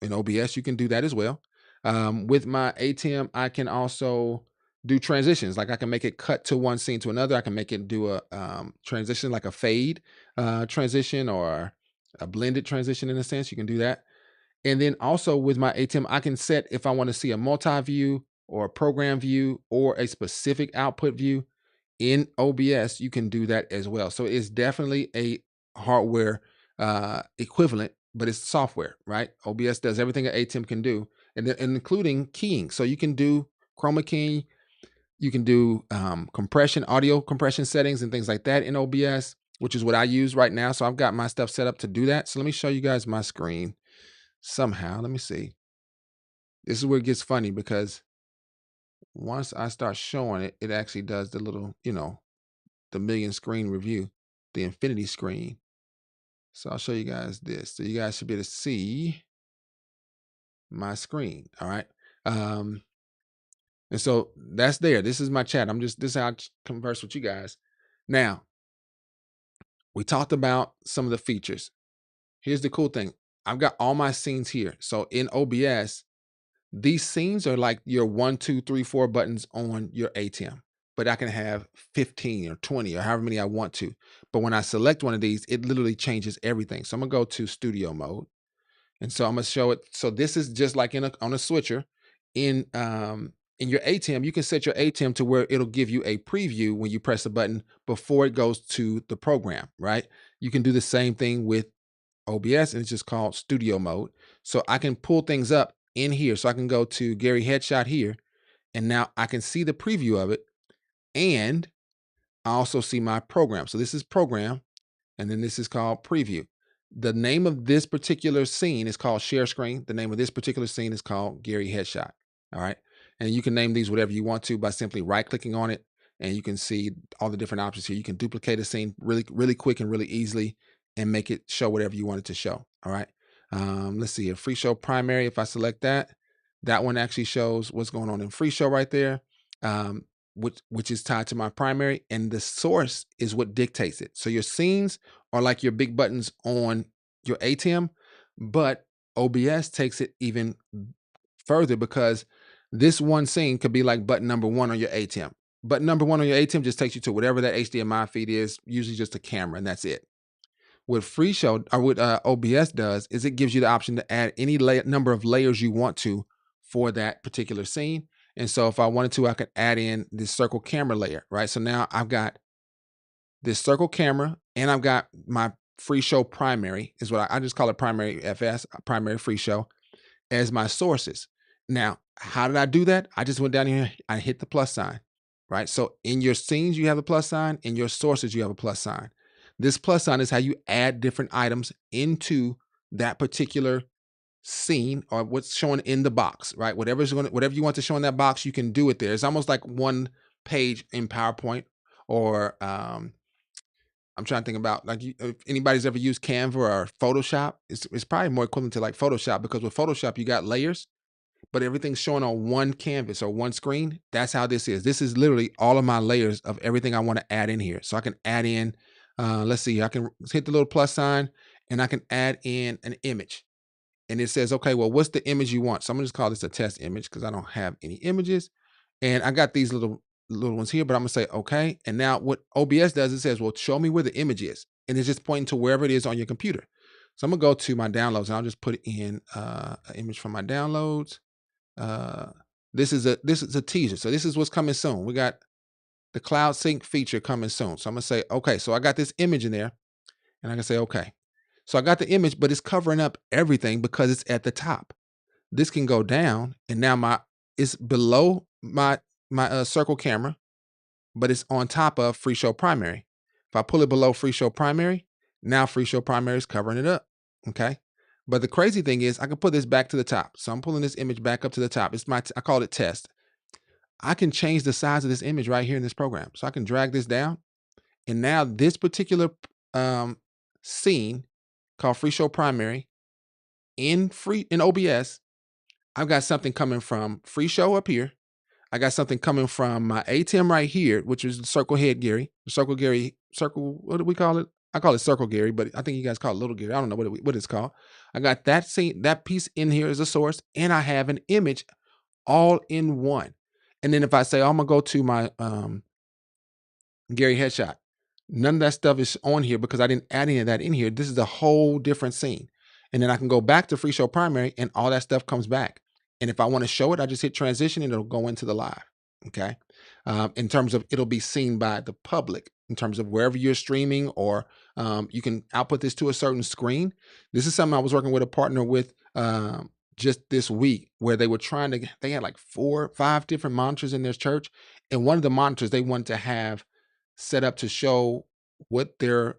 In OBS, you can do that as well. With my ATEM, I can also do transitions. Like I can make it cut to one scene to another. I can make it do a transition, like a fade transition or a blended transition in a sense. You can do that. And then also with my ATEM, I can set if I want to see a multi-view or a program view or a specific output view. In OBS, you can do that as well. So it's definitely a hardware equivalent, but it's software, right? OBS does everything an ATEM can do, and including keying. So you can do chroma key, you can do compression, audio compression settings and things like that in OBS, which is what I use right now. So I've got my stuff set up to do that. So let me show you guys my screen somehow. Let me see. This is where it gets funny, because once I start showing it, it actually does the little, the million screen review, the infinity screen. So I'll show you guys this. So you guys should be able to see my screen. All right. And so that's there. This is my chat. This is how I converse with you guys. Now, we talked about some of the features. Here's the cool thing. I've got all my scenes here. So in OBS, these scenes are like your 1, 2, 3, 4 buttons on your ATEM, but I can have 15 or 20 or however many I want to. But when I select one of these, it literally changes everything. So I'm gonna go to studio mode. And so I'm gonna show it. So this is just like on a switcher in in your ATEM, you can set your ATEM to where it'll give you a preview when you press the button before it goes to the program, right? You can do the same thing with OBS, and it's just called studio mode. So I can pull things up in here. So I can go to Gary Headshot here, and now I can see the preview of it, and I also see my program. So this is program, and then this is called preview. The name of this particular scene is called share screen. The name of this particular scene is called Gary Headshot. All right. And you can name these whatever you want to by simply right clicking on it. And you can see all the different options here. You can duplicate a scene really, really quick and really easily and make it show whatever you want it to show. All right. Let's see here. FreeShow primary. If I select that, that one actually shows what's going on in FreeShow right there. Which is tied to my primary, and the source is what dictates it. So your scenes are like your big buttons on your ATEM, but OBS takes it even further because this one scene could be like button number 1 on your ATEM. Button number 1 on your ATEM just takes you to whatever that HDMI feed is, usually just a camera, and that's it. What FreeShow or what OBS does is it gives you the option to add any number of layers you want to for that particular scene. And so if I wanted to, I could add in this circle camera layer, right? So now I've got this circle camera and I've got my FreeShow primary, is what I just call it primary FS, primary FreeShow, as my sources. Now, how did I do that? I just went down here, I hit the plus sign, right? So in your scenes, you have a plus sign. In your sources, you have a plus sign. This plus sign is how you add different items into that particular scene or what's shown in the box, right? Whatever you want to show in that box, you can do it there. It's almost like one page in PowerPoint, or I'm trying to think about, like, if anybody's ever used Canva or Photoshop, it's probably more equivalent to like Photoshop, because with Photoshop you got layers, but everything's showing on one canvas or one screen. That's how this is. This is literally all of my layers of everything I want to add in here. So I can add in, let's see, I can hit the little plus sign and I can add in an image. And it says, okay, well, what's the image you want? So I'm gonna just call this a test image because I don't have any images. And I got these little ones here, but I'm gonna say, okay. And now what OBS does, it says, well, show me where the image is. And it's just pointing to wherever it is on your computer. So I'm gonna go to my downloads and I'll just put in an image from my downloads. This is a teaser. So this is what's coming soon. We got the cloud sync feature coming soon. So I'm gonna say, okay, so I got this image in there and I can say, okay. So I got the image, but it's covering up everything because it's at the top. This can go down, and now it's below my circle camera, but it's on top of FreeShow primary. If I pull it below FreeShow primary, now FreeShow primary is covering it up. Okay. But the crazy thing is I can put this back to the top. So I'm pulling this image back up to the top. I call it test. I can change the size of this image right here in this program. So I can drag this down, and now this particular scene called FreeShow primary in OBS, I've got something coming from FreeShow up here. I got something coming from my ATEM right here, which is the circle head Gary, what do we call it? I call it circle Gary, but I think you guys call it little Gary. I don't know what it's called. I got that scene, that piece in here as a source, and I have an image all in one. And then if I say, I'm gonna go to my Gary Headshot, none of that stuff is on here because I didn't add any of that in here. This is a whole different scene. And then I can go back to FreeShow primary and all that stuff comes back. And if I want to show it, I just hit transition and it'll go into the live. Okay. In terms of it'll be seen by the public, in terms of wherever you're streaming, or you can output this to a certain screen. This is something I was working with a partner with just this week, where they had like 4 or 5 different monitors in their church. And one of the monitors they wanted to have set up to show what their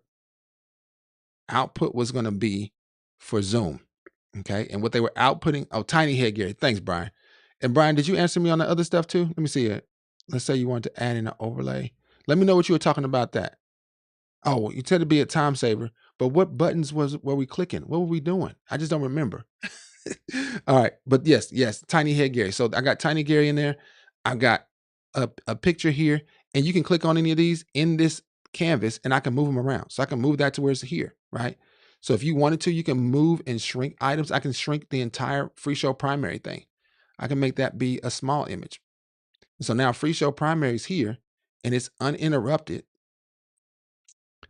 output was going to be for Zoom. Okay. And what they were outputting. Oh, tiny head Gary. Thanks, Brian. And Brian, did you answer me on the other stuff too? Let me see it. Let's say you wanted to add in an overlay. Let me know what you were talking about that. Oh, you said it'd be a time saver, but what buttons were we clicking? What were we doing? I just don't remember. All right. But yes, tiny head Gary. So I got tiny Gary in there. I've got a picture here, and you can click on any of these in this canvas and I can move them around. So I can move that to where it's here, right? So if you wanted to, you can move and shrink items. I can shrink the entire FreeShow primary thing. I can make that be a small image. So now FreeShow primary is here and it's uninterrupted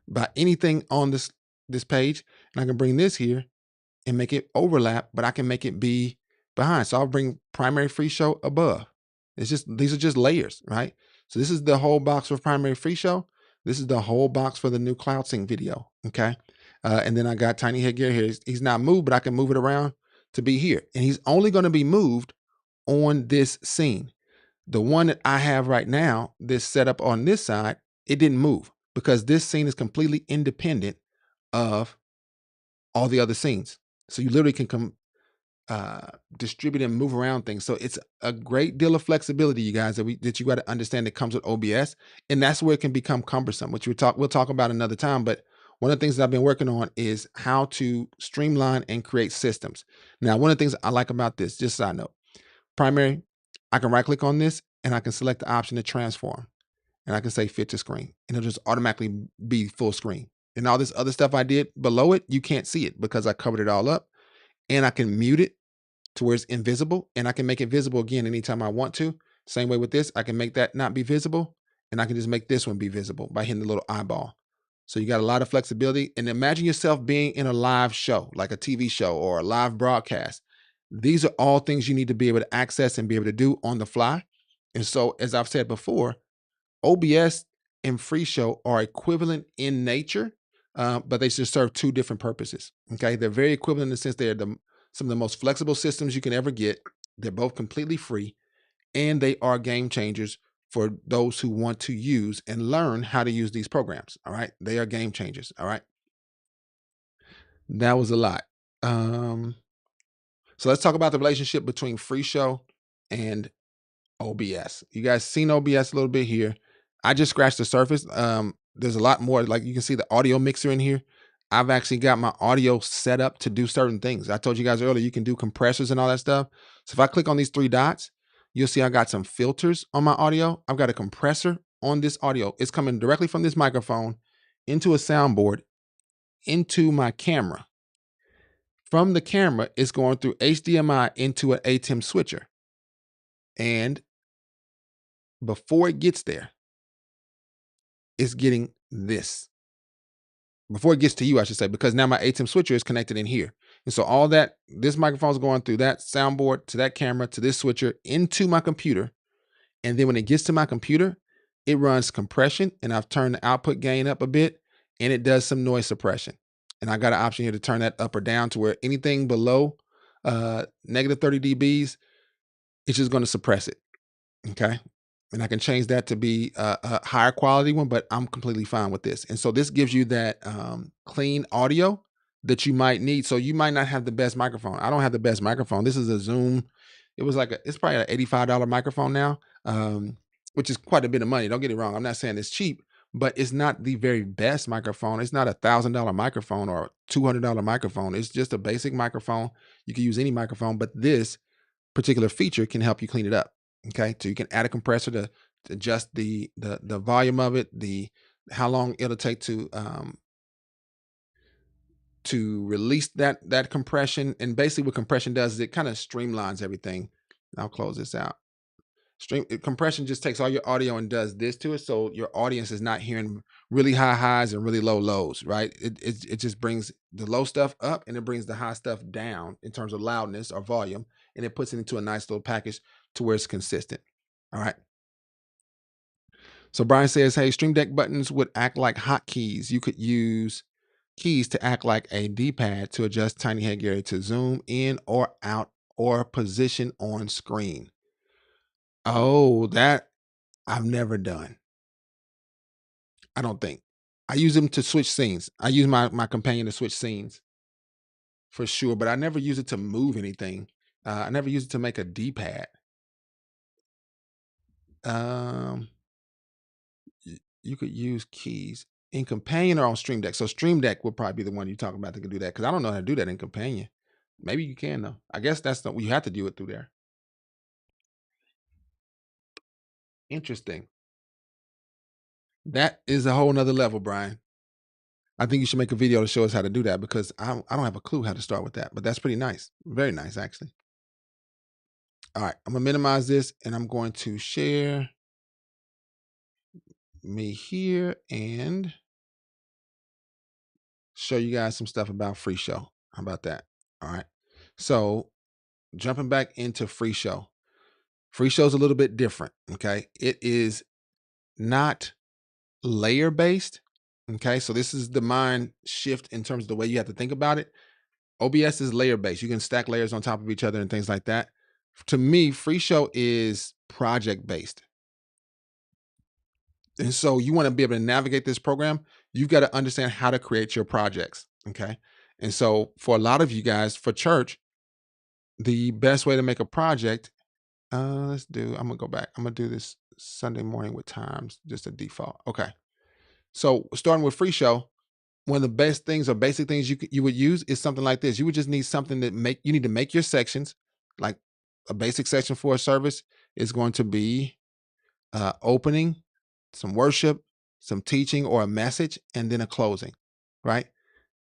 by anything on this page. And I can bring this here and make it overlap, but I can make it be behind. So I'll bring primary FreeShow above. These are just layers, right? So this is the whole box for primary FreeShow. This is the whole box for the new cloud sync video, okay? And then I got tiny headgear here. He's not moved, but I can move it around to be here. And he's only going to be moved on this scene. The one that I have right now, this setup on this side, it didn't move because this scene is completely independent of all the other scenes. So you literally can distribute and move around things. So it's a great deal of flexibility, you guys, that you got to understand that comes with OBS. And that's where it can become cumbersome, which we'll talk about another time. But one of the things that I've been working on is how to streamline and create systems. Now, one of the things I like about this, just side note, primary, I can right click on this and I can select the option to transform. And I can say fit to screen and it'll just automatically be full screen. And all this other stuff I did below it, you can't see it because I covered it all up. And I can mute it to where it's invisible, and I can make it visible again anytime I want to. Same way with this, I can make that not be visible, and I can just make this one be visible by hitting the little eyeball. So you got a lot of flexibility. And imagine yourself being in a live show, like a TV show or a live broadcast. These are all things you need to be able to access and be able to do on the fly. And so, as I've said before, OBS and FreeShow are equivalent in nature, but they just serve two different purposes. Okay, they're very equivalent in the sense they're some of the most flexible systems you can ever get. They're both completely free, and they are game changers for those who want to use and learn how to use these programs. All right, they are game changers. All right, that was a lot. So let's talk about the relationship between FreeShow and OBS. You guys seen OBS a little bit here. I just scratched the surface. There's a lot more. Like you can see the audio mixer in here. I've actually got my audio set up to do certain things. I told you guys earlier, you can do compressors and all that stuff. So if I click on these three dots, you'll see I got some filters on my audio. I've got a compressor on this audio. It's coming directly from this microphone into a soundboard, into my camera. From the camera, it's going through HDMI into an ATEM switcher. And before it gets there, it's getting this. Before it gets to you, I should say, because now my ATEM switcher is connected in here. And so all that, this microphone is going through that soundboard to that camera to this switcher into my computer. And then when it gets to my computer, it runs compression, and I've turned the output gain up a bit, and it does some noise suppression. And I got an option here to turn that up or down to where anything below negative 30 dBs, it's just going to suppress it. Okay. And I can change that to be a higher quality one, but I'm completely fine with this. And so this gives you that clean audio that you might need. So you might not have the best microphone. I don't have the best microphone. This is a Zoom. It was like it's probably an $85 microphone now, which is quite a bit of money. Don't get it wrong. I'm not saying it's cheap, but it's not the very best microphone. It's not $1,000 microphone or $200 microphone. It's just a basic microphone. You can use any microphone, but this particular feature can help you clean it up. Okay, so you can add a compressor to adjust the volume of it, how long it'll take to release that compression. And basically what compression does is it kind of streamlines everything. I'll close this out. Compression just takes all your audio and does this to it, so your audience is not hearing really high highs and really low lows, right? It just brings the low stuff up and it brings the high stuff down in terms of loudness or volume, and it puts it into a nice little package to where it's consistent. All right. So Brian says, hey, Stream Deck buttons would act like hotkeys. You could use keys to act like a D-pad to adjust tiny headgear to zoom in or out or position on screen. Oh, that I've never done. I don't think. I use them to switch scenes. I use my companion to switch scenes for sure, but I never use it to move anything. I never use it to make a D-pad. You could use keys in companion or on Stream Deck. So Stream Deck would probably be the one you're talking about that can do that, because I don't know how to do that in companion. Maybe you can though. I guess that's the you have to do it through there. Interesting. That is a whole nother level, Brian. I think you should make a video to show us how to do that, because I don't have a clue how to start with that, but that's pretty nice. Very nice, actually. All right, I'm gonna minimize this and I'm going to share me here and show you guys some stuff about FreeShow. How about that? All right. So jumping back into FreeShow. Free Show's a little bit different, okay? It is not layer based, okay? So this is the mind shift in terms of the way you have to think about it. OBS is layer based. You can stack layers on top of each other and things like that. To me, Free Show is project based. And so you want to be able to navigate this program. You've got to understand how to create your projects, okay? And so for a lot of you guys, for church, the best way to make a project, I'm gonna go back. I'm gonna do this Sunday morning with times, just a default. Okay. So starting with Free Show, one of the best things or basic things you would use is something like this. You would just need something you need to make your sections. Like a basic section for a service is going to be opening, some worship, some teaching or a message, and then a closing, right?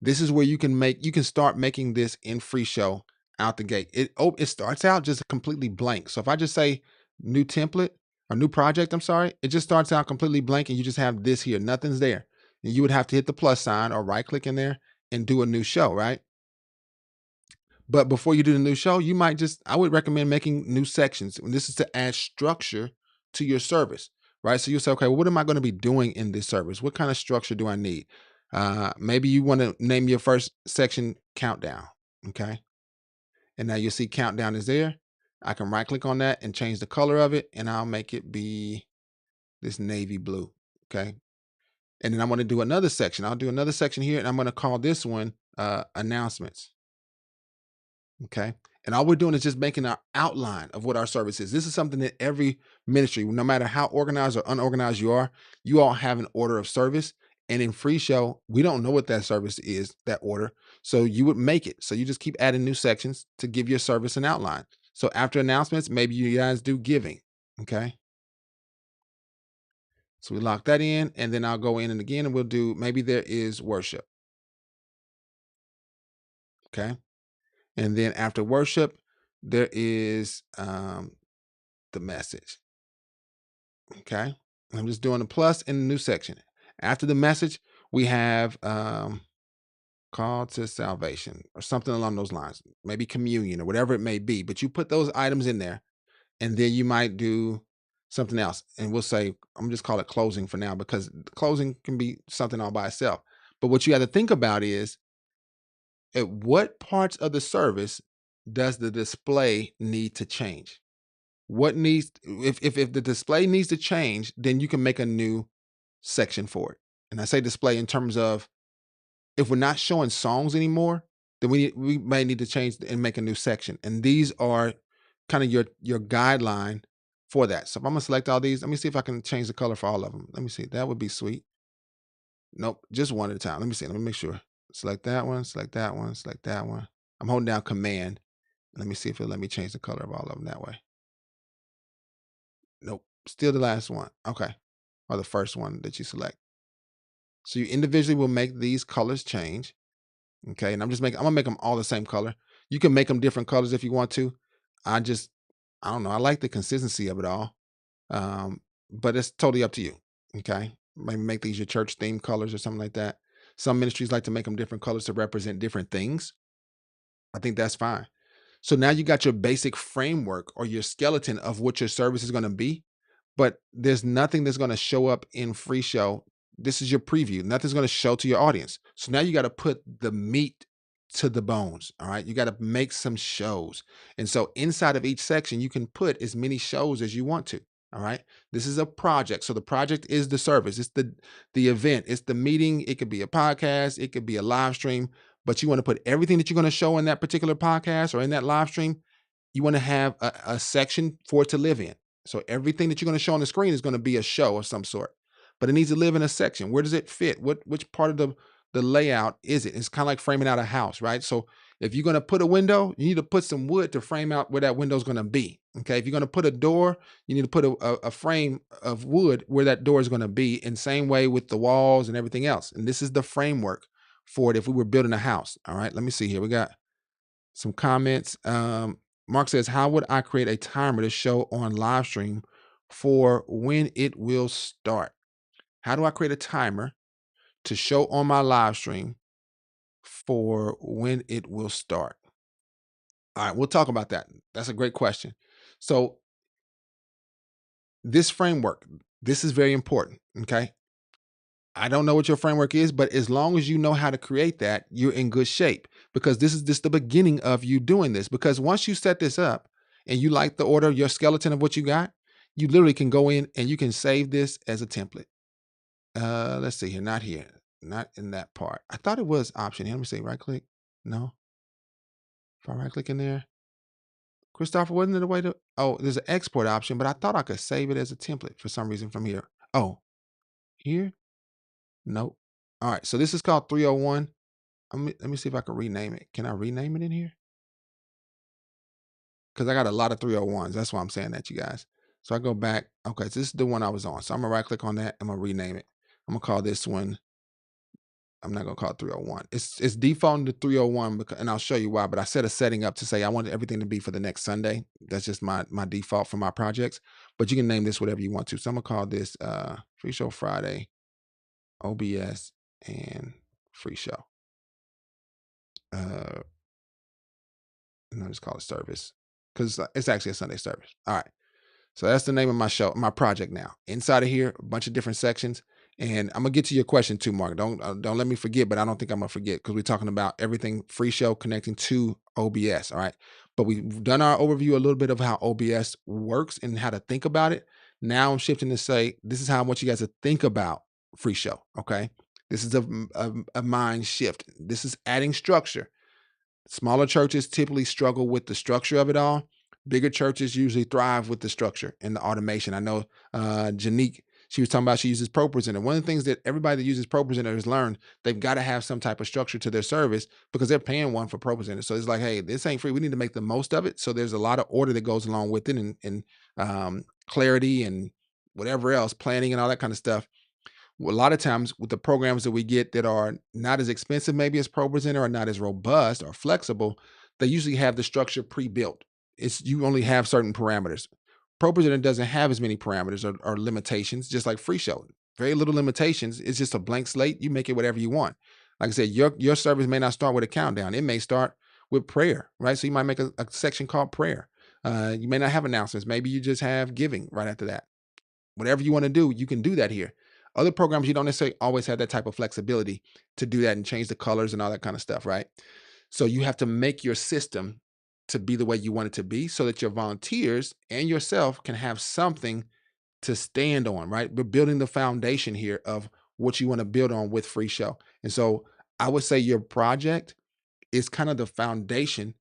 This is where you can start making this in Free Show out the gate. It starts out just completely blank. So if I just say new template or new project, I'm sorry, it just starts out completely blank and you just have this here, nothing's there. And you would have to hit the plus sign or right click in there and do a new show, right? But before you do the new show, I would recommend making new sections. And this is to add structure to your service, right? So you say, okay, well, what am I going to be doing in this service? What kind of structure do I need? Maybe you want to name your first section countdown. Okay. And now you'll see countdown is there. I can right click on that and change the color of it. And I'll make it be this navy blue. Okay. And then I'm going to do another section. I'll do another section here and I'm going to call this one announcements. Okay. And all we're doing is just making our outline of what our service is. This is something that every ministry, no matter how organized or unorganized you are, you all have an order of service. And in Free Show, we don't know what that service is, that order. So you would make it. So you just keep adding new sections to give your service an outline. So after announcements, maybe you guys do giving. Okay. So we lock that in and then I'll go in and again and we'll do, maybe there is worship. Okay. And then after worship, there is the message. Okay. I'm just doing a plus in the new section. After the message, we have call to salvation or something along those lines, maybe communion or whatever it may be. But you put those items in there and then you might do something else. And we'll say, I'm just call it closing for now because closing can be something all by itself. But what you have to think about is at what parts of the service does the display need to change? What needs, if the display needs to change, then you can make a new section for it. And I say display in terms of if we're not showing songs anymore, then we may need to change and make a new section. And these are kind of your guideline for that. So if I'm gonna select all these, let me see if I can change the color for all of them. Let me see. That would be sweet. Nope, just one at a time. Let me see. Let me make sure. Select that one, select that one, select that one. I'm holding down Command. Let me see if it'll let me change the color of all of them that way. Nope, still the last one. Okay, or the first one that you select. So you individually will make these colors change. Okay, and I'm gonna make them all the same color. You can make them different colors if you want to. I don't know. I like the consistency of it all. But it's totally up to you. Okay. Maybe make these your church theme colors or something like that. Some ministries like to make them different colors to represent different things. I think that's fine. So now you got your basic framework or your skeleton of what your service is going to be, but there's nothing that's going to show up in Free Show. This is your preview. Nothing's going to show to your audience. So now you got to put the meat to the bones. All right. You got to make some shows. And so inside of each section, you can put as many shows as you want to. All right. This is a project. So the project is the service. It's the event. It's the meeting. It could be a podcast. It could be a live stream, but you want to put everything that you're going to show in that particular podcast or in that live stream. You want to have a section for it to live in. So everything that you're going to show on the screen is going to be a show of some sort, but it needs to live in a section. Where does it fit? Which part of the layout is it? It's kind of like framing out a house, right? So if you're going to put a window, you need to put some wood to frame out where that window is going to be. Okay. If you're going to put a door, you need to put a frame of wood where that door is going to be, in same way with the walls and everything else. And this is the framework for it if we were building a house. All right. Let me see here. We got some comments. Mark says, how would I create a timer to show on live stream for when it will start? How do I create a timer to show on my live stream for when it will start? All right, we'll talk about that. That's a great question. So this framework, this is very important, okay? I don't know what your framework is, but as long as you know how to create that, you're in good shape, because this is just the beginning of you doing this. Because once you set this up and you like the order, your skeleton of what you got, you literally can go in and you can save this as a template. Let's see here, not here, not in that part. I thought it was option here. Let me see, right click. No. If I right click in there, Christopher, wasn't it a way to, oh, there's an export option, but I thought I could save it as a template for some reason from here. Oh, here? Nope. All right, so this is called 301. Let me see if I can rename it. Can I rename it in here? Because I got a lot of 301s. That's why I'm saying that, you guys. So I go back. Okay, so this is the one I was on. So I'm gonna right click on that. I'm gonna rename it. I'm gonna call this one, I'm not gonna call it 301. It's defaulting to 301 because, and I'll show you why, but I set a setting up to say I wanted everything to be for the next Sunday. That's just my default for my projects. But you can name this whatever you want to. So I'm gonna call this Free Show Friday, OBS, and Free Show. And I'll just call it service, because it's actually a Sunday service. All right. So that's the name of my show, my project now. Inside of here, a bunch of different sections. And I'm gonna get to your question too, Mark. Don't let me forget, but I don't think I'm gonna forget, because we're talking about everything Free Show connecting to OBS. All right. But we've done our overview, a little bit of how OBS works and how to think about it. Now I'm shifting to say, this is how I want you guys to think about Free Show. Okay. This is a mind shift. This is adding structure. Smaller churches typically struggle with the structure of it all. Bigger churches usually thrive with the structure and the automation. I know Janique, she was talking about she uses ProPresenter. One of the things that everybody that uses ProPresenter has learned, they've got to have some type of structure to their service, because they're paying one for ProPresenter. So it's like, hey, this ain't free. We need to make the most of it. So there's a lot of order that goes along with it, and clarity and whatever else, planning and all that kind of stuff. A lot of times with the programs that we get that are not as expensive maybe as ProPresenter, or not as robust or flexible, they usually have the structure pre-built. It's, you only have certain parameters. ProPresenter doesn't have as many parameters or limitations, just like FreeShow. Very little limitations. It's just a blank slate. You make it whatever you want. Like I said, your service may not start with a countdown. It may start with prayer, right? So you might make a section called prayer. You may not have announcements. Maybe you just have giving right after that. Whatever you want to do, you can do that here. Other programs, you don't necessarily always have that type of flexibility to do that and change the colors and all that kind of stuff, right? So you have to make your system to be the way you want it to be, so that your volunteers and yourself can have something to stand on, right? We're building the foundation here of what you want to build on with Free Show. And so I would say your project is kind of the foundation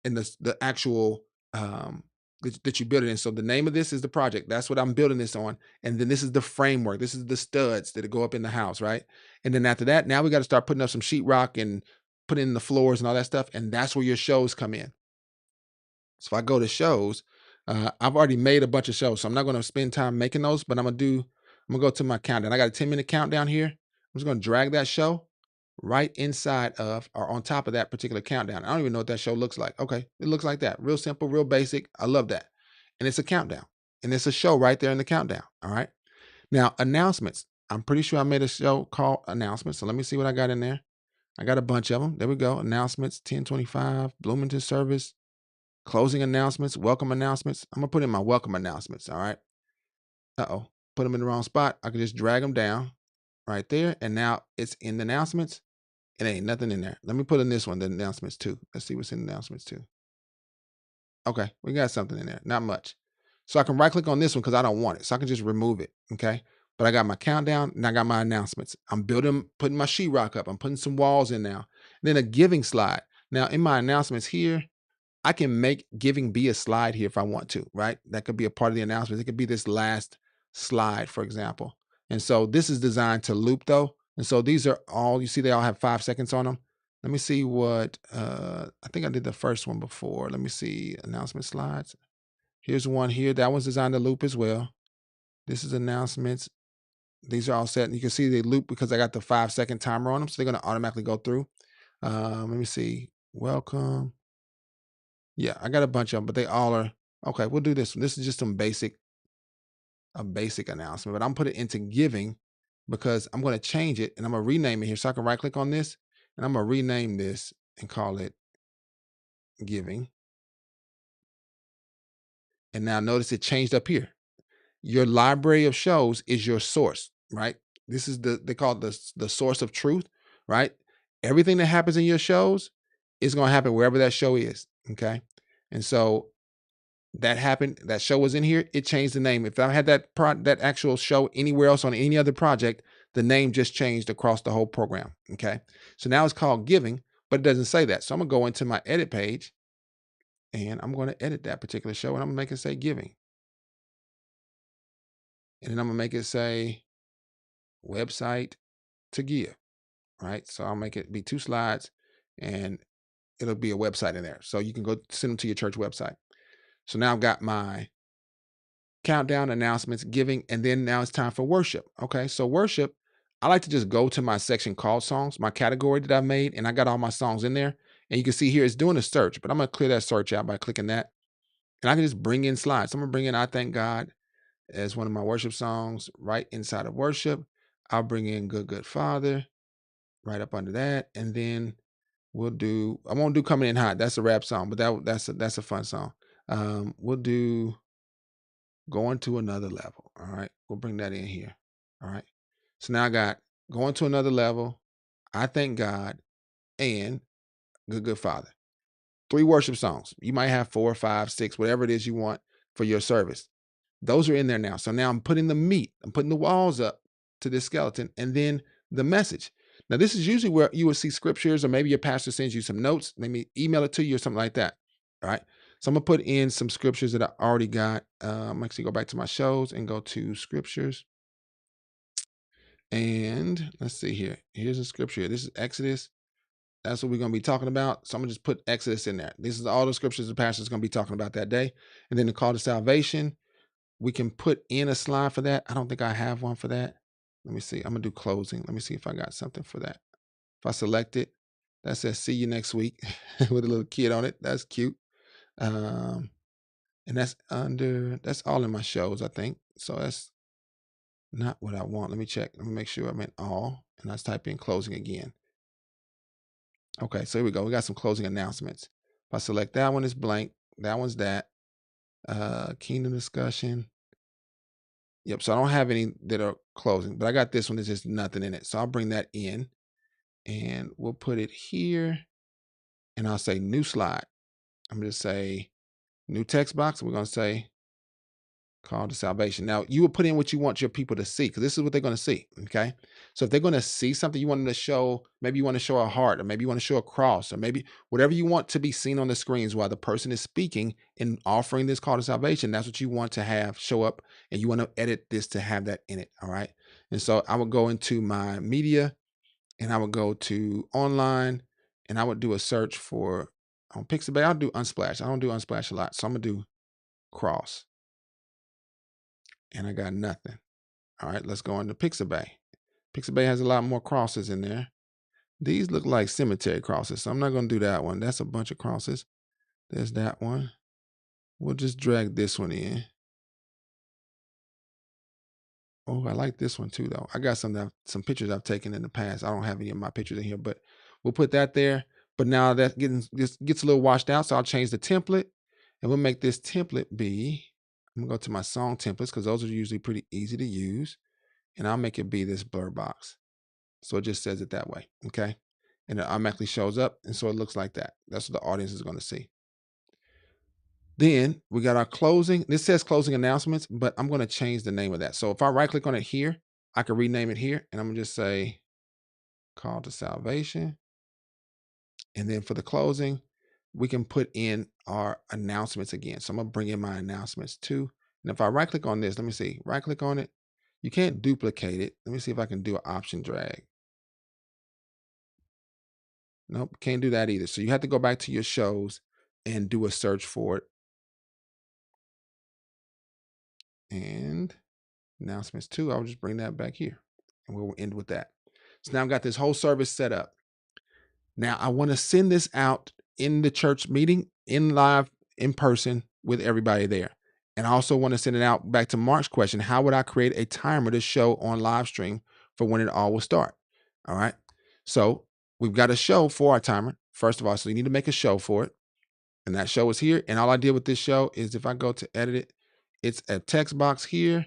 and the actual that you build it in. So the name of this is the project. That's what I'm building this on. And then this is the framework. This is the studs that go up in the house, right? And then after that, now we got to start putting up some sheetrock and putting in the floors and all that stuff. And that's where your shows come in. So if I go to shows, I've already made a bunch of shows, so I'm not going to spend time making those, but I'm going to go to my countdown. I got a 10-minute countdown here. I'm just going to drag that show right inside of, or on top of that particular countdown. I don't even know what that show looks like. Okay, it looks like that. Real simple, real basic. I love that. And it's a countdown. And it's a show right there in the countdown. All right. Now, announcements. I'm pretty sure I made a show called announcements. So let me see what I got in there. I got a bunch of them. There we go. Announcements, 1025, Bloomington service, closing announcements, welcome announcements. I'm going to put in my welcome announcements. All right. Uh-oh. Put them in the wrong spot. I can just drag them down right there. And now it's in the announcements. It ain't nothing in there. Let me put in this one, the announcements too. Let's see what's in the announcements too. Okay, we got something in there. Not much. So I can right click on this one because I don't want it. So I can just remove it. Okay. But I got my countdown and I got my announcements. I'm building, putting my sheetrock up. I'm putting some walls in now. And then a giving slide. Now in my announcements here, I can make giving be a slide here if I want to, right? That could be a part of the announcements. It could be this last slide, for example. And so this is designed to loop though. And so these are all, you see they all have 5 seconds on them. Let me see what, I think I did the first one before. Let me see announcement slides. Here's one here. That one's designed to loop as well. This is announcements. These are all set. And you can see they loop because I got the 5-second timer on them. So they're going to automatically go through. Let me see. Welcome. Yeah, I got a bunch of them, but they all are, okay, we'll do this one. This is just a basic announcement, but I'm putting it into giving because I'm going to change it and I'm going to rename it here. So I can right click on this and I'm going to rename this and call it giving. And now notice it changed up here. Your library of shows is your source, right? This is they call it the source of truth, right? Everything that happens in your shows is going to happen wherever that show is, okay? And so that happened, that show was in here, it changed the name. If I had that actual show anywhere else on any other project, the name just changed across the whole program, okay? So now it's called giving, but it doesn't say that. So I'm going to go into my edit page, and I'm going to edit that particular show, and I'm going to make it say giving. And then I'm going to make it say website to give, right? So I'll make it be 2 slides, and it'll be a website in there. So you can go send them to your church website. So now I've got my countdown, announcements, giving, and then now it's time for worship. Okay, so worship, I like to just go to my section called songs, my category that I made, and I got all my songs in there. And you can see here it's doing a search, but I'm going to clear that search out by clicking that. And I can just bring in slides. So I'm going to bring in I Thank God as one of my worship songs right inside of worship. I'll bring in Good, Good Father right up under that. And then we'll do, I won't do Coming In Hot. That's a rap song, but that's a fun song. We'll do Going to Another Level. All right. We'll bring that in here. All right. So now I got Going to Another Level, I Thank God, and Good, Good Father. 3 worship songs. You might have 4, 5, 6, whatever it is you want for your service. Those are in there now. So now I'm putting the meat, I'm putting the walls up to this skeleton, and then the message. Now, this is usually where you will see scriptures, or maybe your pastor sends you some notes, maybe email it to you or something like that. All right. So I'm going to put in some scriptures that I already got. I'm actually go back to my shows and go to scriptures. And let's see here. Here's a scripture. This is Exodus. That's what we're going to be talking about. So I'm going to just put Exodus in there. This is all the scriptures the pastor is going to be talking about that day. And then the call to salvation. We can put in a slide for that. I don't think I have one for that. Let me see. I'm going to do closing. Let me see if I got something for that. If I select it, that says see you next week with a little kid on it. That's cute. And that's all in my shows, I think. So that's not what I want. Let me check. Let me make sure I'm in all. And let's type in closing again. Okay, so here we go. We got some closing announcements. If I select that one, it's blank. That one's that. Kingdom discussion. Yep, so I don't have any that are closing, but I got this one that's just nothing in it. So I'll bring that in, and we'll put it here, and I'll say new slide. I'm going to say new text box. We're going to say call to salvation. Now, you will put in what you want your people to see, because this is what they're going to see, okay? So if they're going to see something you want them to show, maybe you want to show a heart, or maybe you want to show a cross, or maybe whatever you want to be seen on the screens while the person is speaking and offering this call to salvation, that's what you want to have show up, and you want to edit this to have that in it, all right? And so I would go into my media, and I would go to online, and I would do a search for, on Pixabay, I'll do Unsplash. I don't do Unsplash a lot, so I'm going to do cross. And I got nothing. All right, let's go into Pixabay. Pixabay has a lot more crosses in there. These look like cemetery crosses, so I'm not going to do that one. That's a bunch of crosses. There's that one. We'll just drag this one in. Oh, I like this one too, though. I got some pictures I've taken in the past. I don't have any of my pictures in here, but we'll put that there. But now that gets a little washed out, so I'll change the template, and we'll make this template be, I'm going to go to my song templates, because those are usually pretty easy to use. And I'll make it be this blur box. So it just says it that way, okay? And it automatically shows up, and so it looks like that. That's what the audience is going to see. Then we got our closing. This says closing announcements, but I'm going to change the name of that. So if I right click on it here, I can rename it here, and I'm going to just say call to salvation. And then for the closing, we can put in our announcements again. So I'm going to bring in my announcements too. And if I right click on this, let me see, right click on it. You can't duplicate it. Let me see if I can do an option drag. Nope, can't do that either. So you have to go back to your shows and do a search for it. And announcements too, I'll just bring that back here, and we'll end with that. So now I've got this whole service set up. Now I want to send this out in the church meeting, in live, in person, with everybody there. And I also want to send it out back to Mark's question. How would I create a timer to show on live stream for when it all will start? All right. So we've got a show for our timer. First of all, so you need to make a show for it. And that show is here. And all I did with this show is if I go to edit it, it's a text box here.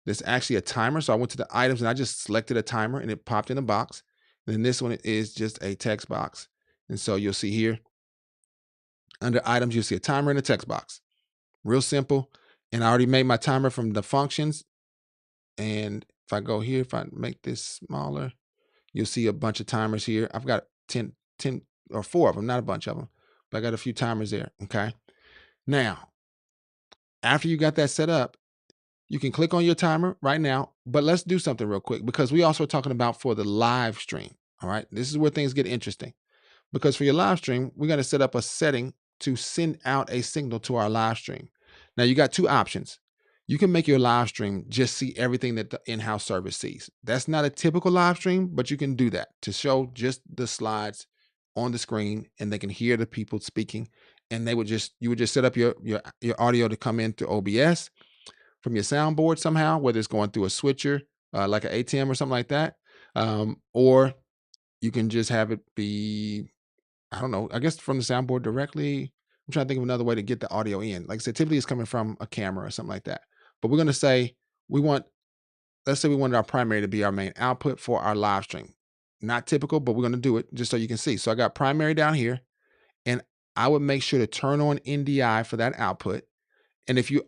there's actually a timer. So I went to the items and I just selected a timer and it popped in a box. And then this one is just a text box. And so you'll see here under items, you'll see a timer and a text box. Real simple. And I already made my timer from the functions. And if I go here, if I make this smaller, you'll see a bunch of timers here. I've got 10 or 4 of them, not a bunch of them, but I got a few timers there. Okay. Now, after you got that set up, you can click on your timer right now, but let's do something real quick because we also are talking about for the live stream. All right. This is where things get interesting because for your live stream, we got to set up a setting to send out a signal to our live stream. Now you got 2 options. You can make your live stream just see everything that the in-house service sees. That's not a typical live stream, but you can do that to show just the slides on the screen and they can hear the people speaking. And you would just set up your audio to come into OBS from your soundboard somehow, whether it's going through a switcher, like an ATM or something like that. Or you can just have it be, I don't know, I guess from the soundboard directly. I'm trying to think of another way to get the audio in. Like I said, typically it's coming from a camera or something like that. But we're going to say let's say we wanted our primary to be our main output for our live stream. Not typical, but we're going to do it just so you can see. So I got primary down here, and I would make sure to turn on NDI for that output. And if you're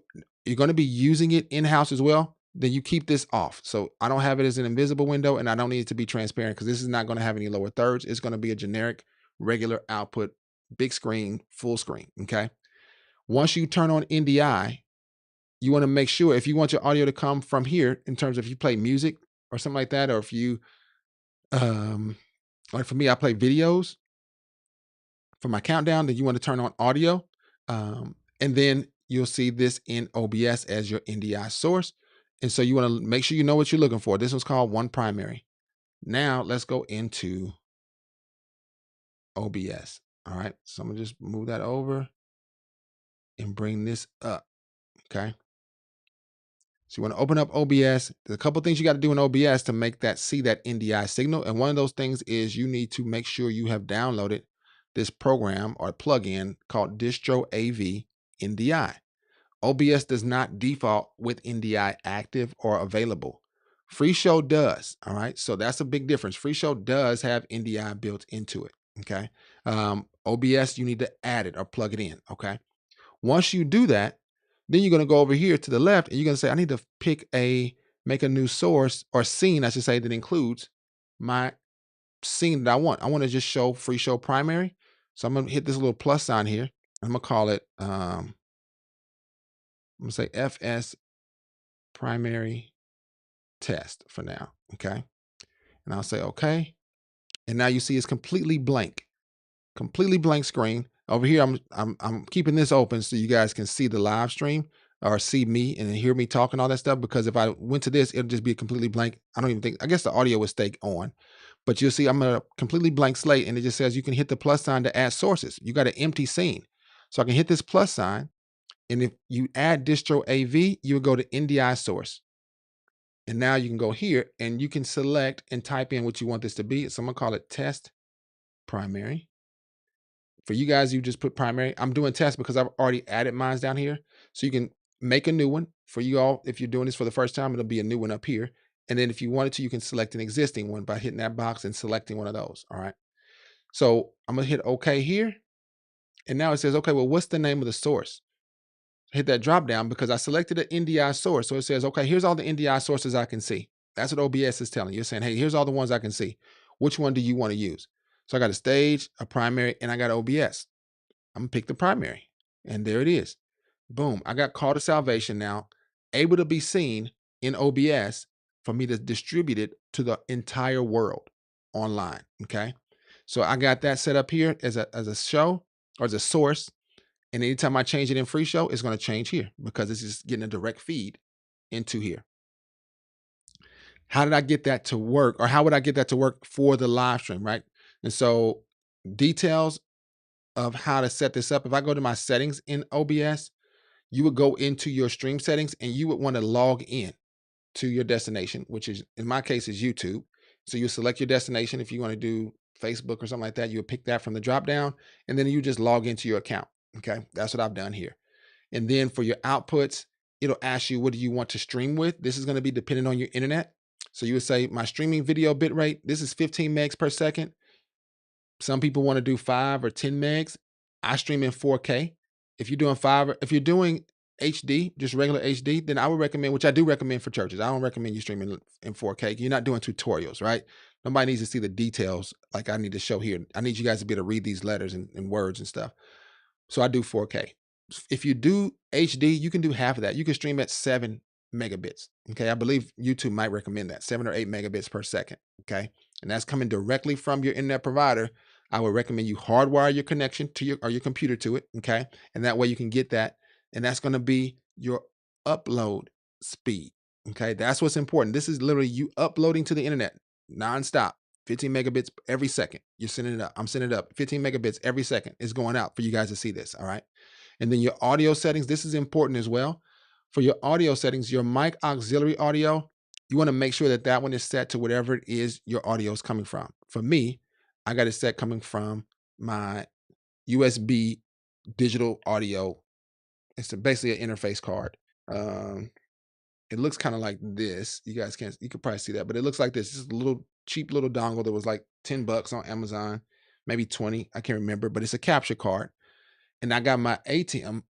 going to be using it in-house as well, then you keep this off. So I don't have it as an invisible window, and I don't need it to be transparent because this is not going to have any lower thirds. It's going to be a generic, regular output, big screen, full screen. Okay. Once you turn on NDI, you want to make sure if you want your audio to come from here in terms of if you play music or something like that, or if you, like for me, I play videos for my countdown, then you want to turn on audio. And then you'll see this in OBS as your NDI source. And so you want to make sure you know what you're looking for. This one's called one primary. Now let's go into OBS. All right. So I'm gonna just move that over and bring this up. Okay. So you want to open up OBS. There's a couple things you got to do in OBS to make that see that NDI signal. And one of those things is you need to make sure you have downloaded this program or plugin called Distro AV NDI. OBS does not default with NDI active or available. FreeShow does. All right. So that's a big difference. FreeShow does have NDI built into it. Okay. OBS, you need to add it or plug it in. Okay. Once you do that, then you're going to go over here to the left and you're going to say, I need to make a new source or scene, I should say, that includes my scene that I want. I want to just show FreeShow primary. So I'm going to hit this little plus sign here. I'm going to call it, I'm going to say FS primary test for now. Okay. And I'll say, okay. And now you see it's completely blank screen. Over here, I'm keeping this open so you guys can see the live stream or see me and hear me talking all that stuff. Because if I went to this, it'll just be completely blank. I guess the audio would stay on, but you'll see I'm a completely blank slate and it just says you can hit the plus sign to add sources. You got an empty scene. So I can hit this plus sign. And if you add Distro AV, you would go to NDI source. And now you can go here and you can select and type in what you want this to be. So I'm gonna call it test primary. For you guys, you just put primary. I'm doing test because I've already added mine down here. So you can make a new one. For you all, if you're doing this for the first time, it'll be a new one up here. And then if you wanted to, you can select an existing one by hitting that box and selecting one of those. All right. So I'm going to hit OK here. And now it says, okay, well, what's the name of the source? Hit that drop down because I selected an NDI source. So it says, okay, here's all the NDI sources I can see. That's what OBS is telling you. You're saying, hey, here's all the ones I can see. Which one do you want to use? So I got a stage, a primary, and I got OBS. I'm gonna pick the primary. And there it is. Boom. I got call to salvation now, able to be seen in OBS for me to distribute it to the entire world online. Okay. So I got that set up here as a show or as a source. And anytime I change it in FreeShow, it's going to change here because it's just getting a direct feed into here. How did I get that to work? Or how would I get that to work for the live stream, right? And so details of how to set this up. If I go to my settings in OBS, you would go into your stream settings and you would want to log in to your destination, which is, in my case, is YouTube. So you select your destination. If you want to do Facebook or something like that, you would pick that from the drop down and then you just log into your account. Okay. That's what I've done here. And then for your outputs, it'll ask you, what do you want to stream with? This is going to be dependent on your internet. So you would say my streaming video bit rate, this is 15 megs per second. Some people want to do 5 or 10 megs. I stream in 4K. If you're doing HD, just regular HD, then I would recommend, which I do recommend for churches. I don't recommend you streaming in 4K. You're not doing tutorials, right? Nobody needs to see the details like I need to show here. I need you guys to be able to read these letters and words and stuff. So I do 4K. If you do HD, you can do half of that. You can stream at 7 megabits. Okay. I believe YouTube might recommend that 7 or 8 megabits per second. Okay. And that's coming directly from your internet provider. I would recommend you hardwire your connection to your computer to it. Okay. And that way you can get that. And that's going to be your upload speed. Okay. That's what's important. This is literally you uploading to the internet nonstop. 15 megabits every second. You're sending it up. I'm sending it up. 15 megabits every second is going out for you guys to see this. All right. And then your audio settings. This is important as well. For your audio settings, your mic auxiliary audio, you want to make sure that that one is set to whatever it is your audio is coming from. For me, I got it set coming from my USB digital audio. It's basically an interface card. It looks kind of like this. You guys can't, you could probably see that, but it looks like this. This is a little cheap little dongle that was like $10 on Amazon, maybe 20. I can't remember, but it's a capture card. And I got my ATM,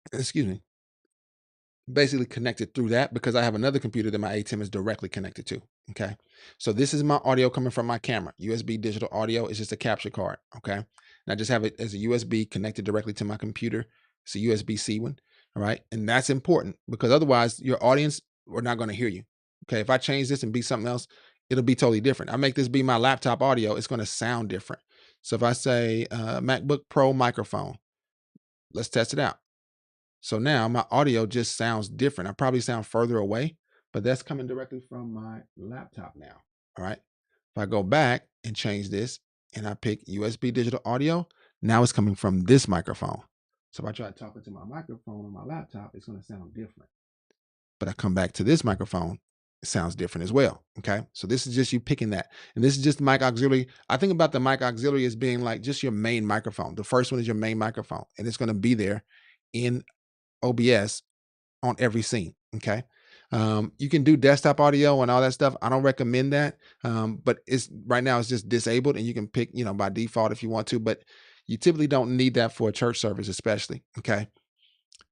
basically connected through that because I have another computer that my ATM is directly connected to. Okay. So this is my audio coming from my camera. USB digital audio is just a capture card. Okay. And I just have it as a USB connected directly to my computer. It's a USB-C one. All right. And that's important because otherwise your audience are not going to hear you. Okay. If I change this and be something else, it'll be totally different. I make this be my laptop audio. It's going to sound different. So if I say MacBook Pro microphone, let's test it out. So now my audio just sounds different. I probably sound further away, but that's coming directly from my laptop now. All right. If I go back and change this and I pick USB digital audio, now it's coming from this microphone. So if I try talking to my microphone on my laptop, it's going to sound different. But I come back to this microphone, it sounds different as well. Okay. So this is just you picking that. And this is just mic auxiliary. I think about the mic auxiliary as being like just your main microphone. The first one is your main microphone, and it's going to be there in OBS on every scene. Okay. You can do desktop audio and all that stuff. I don't recommend that. But it's right now it's just disabled, and you can pick, by default if you want to, but you typically don't need that for a church service, especially. Okay.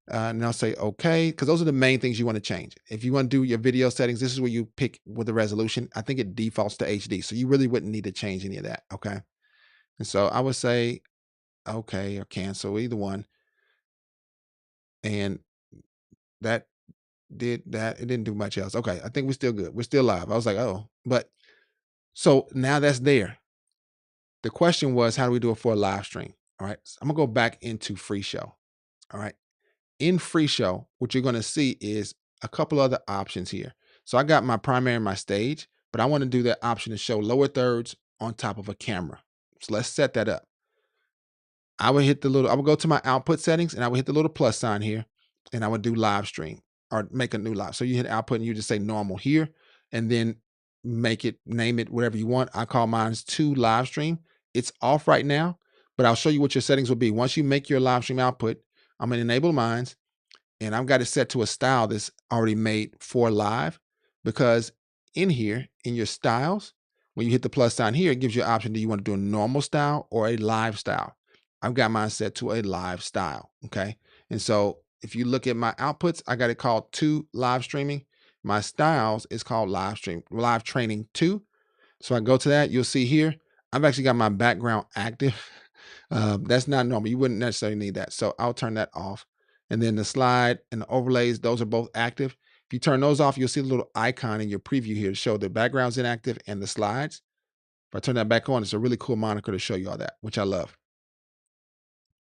And I'll say, okay, because those are the main things you want to change. If you want to do your video settings, this is where you pick with the resolution. I think it defaults to HD. So you really wouldn't need to change any of that. Okay. And so I would say, okay, or cancel, either one. And that did that. It didn't do much else. Okay. I think we're still good. We're still live. I was like, oh, but so now that's there. The question was, how do we do it for a live stream? All right. So I'm gonna go back into FreeShow. All right. In FreeShow, what you're going to see is a couple other options here. So I got my primary and my stage, but I want to do that option to show lower thirds on top of a camera. So let's set that up. I would go to my output settings, and I would hit the little plus sign here, and I would do live stream or make a new live. So you hit output and you just say normal here, and then name it whatever you want. I call mine to live stream. It's off right now, but I'll show you what your settings will be. Once you make your live stream output, I'm going to enable mine, and I've got it set to a style that's already made for live, because in here, in your styles, when you hit the plus sign here, it gives you an option. Do you want to do a normal style or a live style? I've got mine set to a live style. Okay. And so if you look at my outputs, I got it called to live streaming. My styles is called live training 2. So I go to that, you'll see here, I've actually got my background active. That's not normal. You wouldn't necessarily need that. So I'll turn that off. And then the slide and the overlays, those are both active. If you turn those off, you'll see a little icon in your preview here to show the background's inactive and the slides. If I turn that back on, it's a really cool moniker to show you all that, which I love.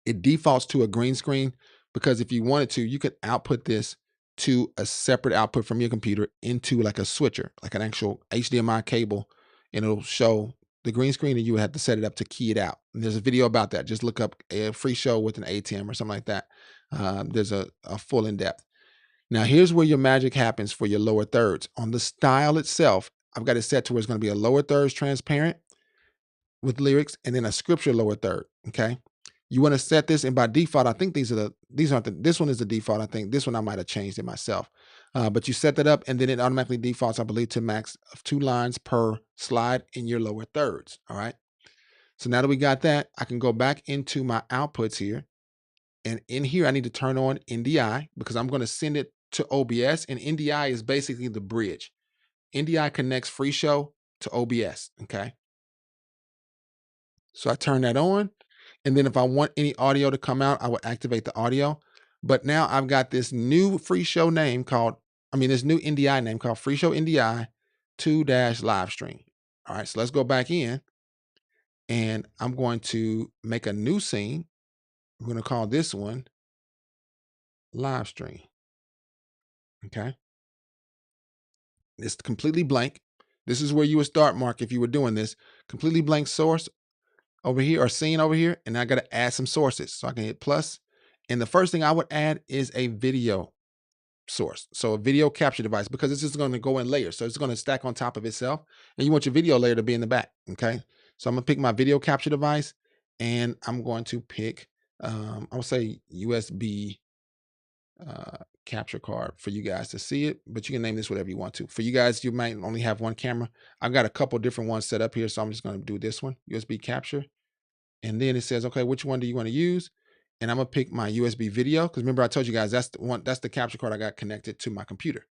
It defaults to a green screen because if you wanted to, you could output this to a separate output from your computer into like a switcher, like an actual HDMI cable, and it'll show the green screen, and you would have to set it up to key it out. And there's a video about that. Just look up a FreeShow with an ATM or something like that. There's a full in-depth. Now here's where your magic happens for your lower thirds. On the style itself, I've got it set to where it's going to be a lower thirds transparent with lyrics, and then a scripture lower third. Okay. You want to set this, and by default, I think this one is the default. I think this one I might have changed it myself. But you set that up and then it automatically defaults, I believe, to max of 2 lines per slide in your lower thirds. All right. So now that we got that, I can go back into my outputs here. And in here, I need to turn on NDI because I'm going to send it to OBS. And NDI is basically the bridge. NDI connects FreeShow to OBS. Okay. So I turn that on. And then if I want any audio to come out, I would activate the audio. But now I've got this new FreeShow name called, this new NDI name called FreeShow NDI 2-live stream. All right. So let's go back in and I'm going to make a new scene. I'm going to call this one live stream. Okay. It's completely blank. This is where you would start, Mark, if you were doing this. Completely blank source over here or scene over here. And I got to add some sources. So I can hit plus. And the first thing I would add is a video source. So a video capture device, because this is going to go in layers. So it's going to stack on top of itself. And you want your video layer to be in the back. Okay. So I'm going to pick my video capture device and I'm going to pick, I'll say USB capture card for you guys to see it, but you can name this whatever you want to. For you guys, you might only have one camera. I've got a couple different ones set up here, so I'm just going to do this one, USB capture. And then it says, okay, which one do you want to use? And I'm going to pick my USB video, because remember I told you guys that's the one, that's the capture card I got connected to my computer.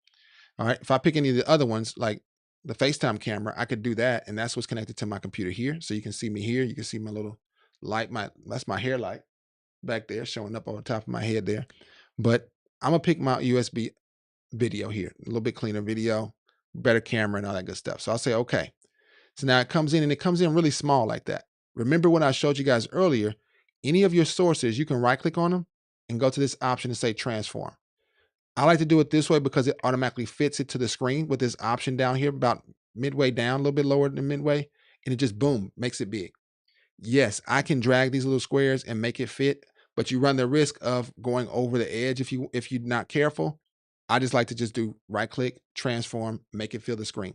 All right, if I pick any of the other ones, like the FaceTime camera, I could do that, and that's what's connected to my computer here. So you can see me here. You can see my little light, that's my hair light back there showing up on the top of my head there. But I'm gonna pick my USB video here, a little bit cleaner video, better camera and all that good stuff. So I'll say, okay. So now it comes in and it comes in really small like that. Remember when I showed you guys earlier, any of your sources, you can right click on them and go to this option and say transform. I like to do it this way because it automatically fits it to the screen with this option down here about midway down, a little bit lower than midway, and it just boom, makes it big. Yes, I can drag these little squares and make it fit, but you run the risk of going over the edge if you're not careful. I just like to just do right click, transform, make it fill the screen.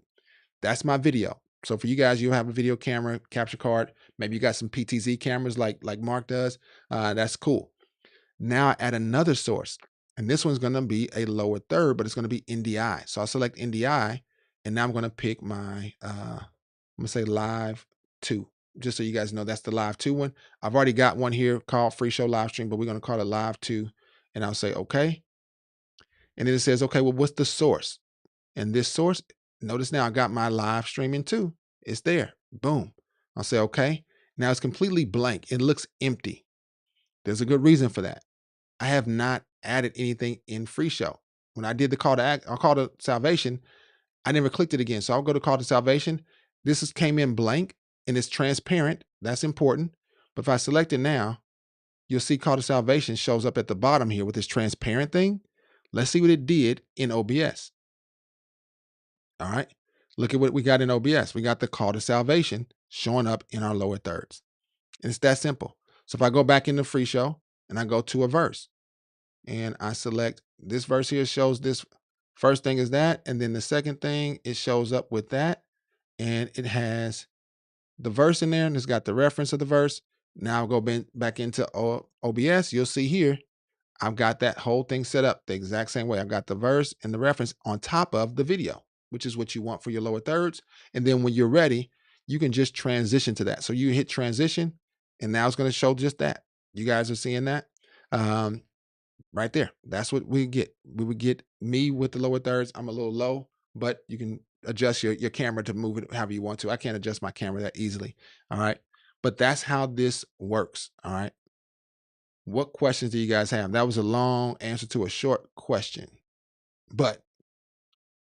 That's my video. So for you guys, you have a video camera, capture card. Maybe you got some PTZ cameras like Mark does. That's cool. Now I add another source, and this one's going to be a lower third, but it's going to be NDI. So I'll select NDI, and now I'm going to pick my, I'm going to say live 2. Just so you guys know, that's the live 2 one. I've already got one here called FreeShow Live Stream, but we're going to call it live 2. And I'll say, okay. And then it says, okay, well, what's the source? And this source, notice now I got my live streaming too. It's there. Boom. I'll say, okay. Now it's completely blank. It looks empty. There's a good reason for that. I have not added anything in FreeShow. When I did the call to salvation, I never clicked it again. So I'll go to call to salvation. This came in blank. And it's transparent. That's important. But if I select it now, you'll see call to salvation shows up at the bottom here with this transparent thing. Let's see what it did in OBS. All right. Look at what we got in OBS. We got the call to salvation showing up in our lower thirds. And it's that simple. So if I go back into FreeShow and I go to a verse and I select this verse here, shows this first thing is that. And then the second thing, it shows up with that. And it has the verse in there, and it's got the reference of the verse. Now I'll go back into OBS. You'll see here, I've got that whole thing set up the exact same way. I've got the verse and the reference on top of the video, which is what you want for your lower thirds. And then when you're ready, you can just transition to that. So you hit transition, and now it's going to show just that. You guys are seeing that right there. That's what we get. We would get me with the lower thirds. I'm a little low, but you can adjust your camera to move it however you want to. I can't adjust my camera that easily. All right. But that's how this works. All right. What questions do you guys have? That was a long answer to a short question, but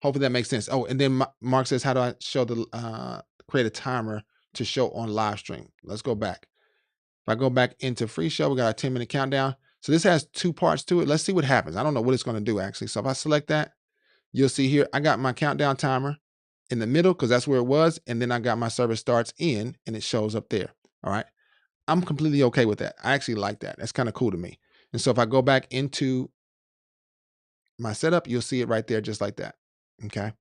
hopefully that makes sense. Oh, and then Mark says, how do I show create a timer to show on live stream? Let's go back. If I go back into FreeShow, we got a 10-minute countdown. So this has 2 parts to it. Let's see what happens. I don't know what it's going to do actually. So if I select that, you'll see here, I got my countdown timer in the middle because that's where it was. And then I got my service starts in and it shows up there. All right. I'm completely okay with that. I actually like that. That's kind of cool to me. And so if I go back into my setup, you'll see it right there just like that. Okay.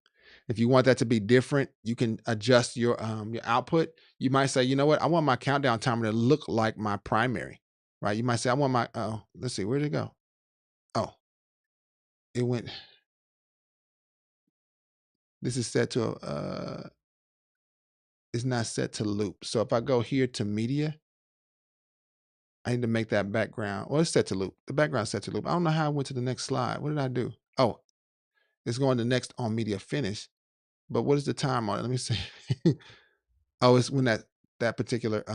If you want that to be different, you can adjust your output. You might say, you know what? I want my countdown timer to look like my primary, right? You might say, I want my, let's see, where'd it go? Oh, it went, This is set to, it's not set to loop. So if I go here to media, I need to make that background. Well, it's set to loop. The background's set to loop. I don't know how I went to the next slide. What did I do? Oh, it's going to next on media finish. But what is the time on it? Let me see. Oh, it's when that particular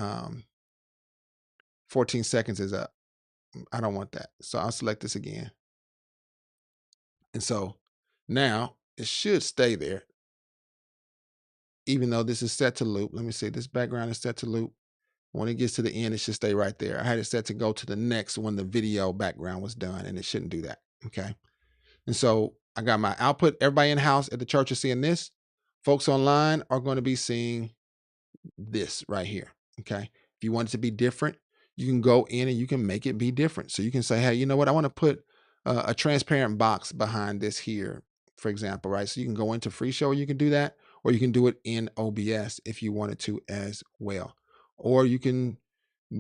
14 seconds is up. I don't want that. So I'll select this again. And so now it should stay there, even though this is set to loop. Let me see. This background is set to loop. When it gets to the end, it should stay right there. I had it set to go to the next when the video background was done, and it shouldn't do that. Okay. And so I got my output. Everybody in the house at the church is seeing this. Folks online are going to be seeing this right here. Okay. If you want it to be different, you can go in and you can make it be different. So you can say, hey, you know what? I want to put a transparent box behind this here, for example, right? So you can go into FreeShow, you can do that, or you can do it in OBS if you wanted to as well. Or you can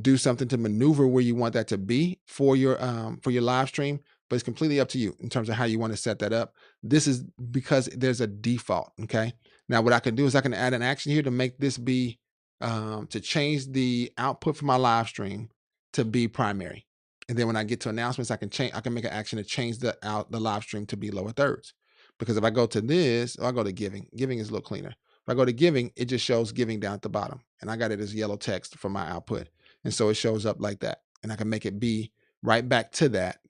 do something to maneuver where you want that to be for your live stream, but it's completely up to you in terms of how you want to set that up. This is because there's a default. Okay. Now what I can do is I can add an action here to make this be to change the output for my live stream to be primary. And then when I get to announcements, I can make an action to change the live stream to be lower thirds. Because if I go to this, I'll go to giving. Giving is a little cleaner. If I go to giving, it just shows giving down at the bottom. And I got it as yellow text for my output. And so it shows up like that. And I can make it be right back to that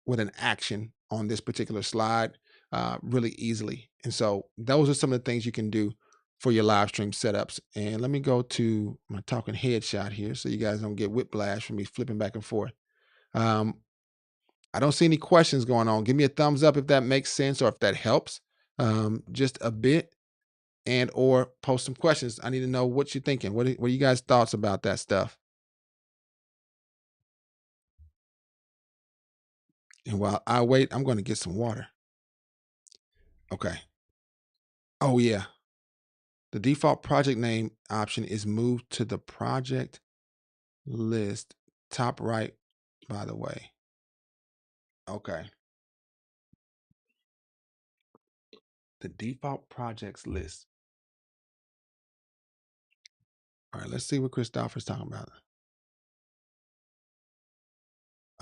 with an action on this particular slide really easily. And so those are some of the things you can do for your live stream setups. And let me go to my talking head shot here so you guys don't get whiplash from me flipping back and forth. I don't see any questions going on. Give me a thumbs up if that makes sense or if that helps just a bit, and or post some questions. I need to know what you're thinking. What are you guys' thoughts about that stuff? And while I wait, I'm going to get some water. Okay. Oh, yeah. The default project name option is moved to the project list, top right, by the way. Okay. The default projects list. All right, let's see what Christopher's talking about.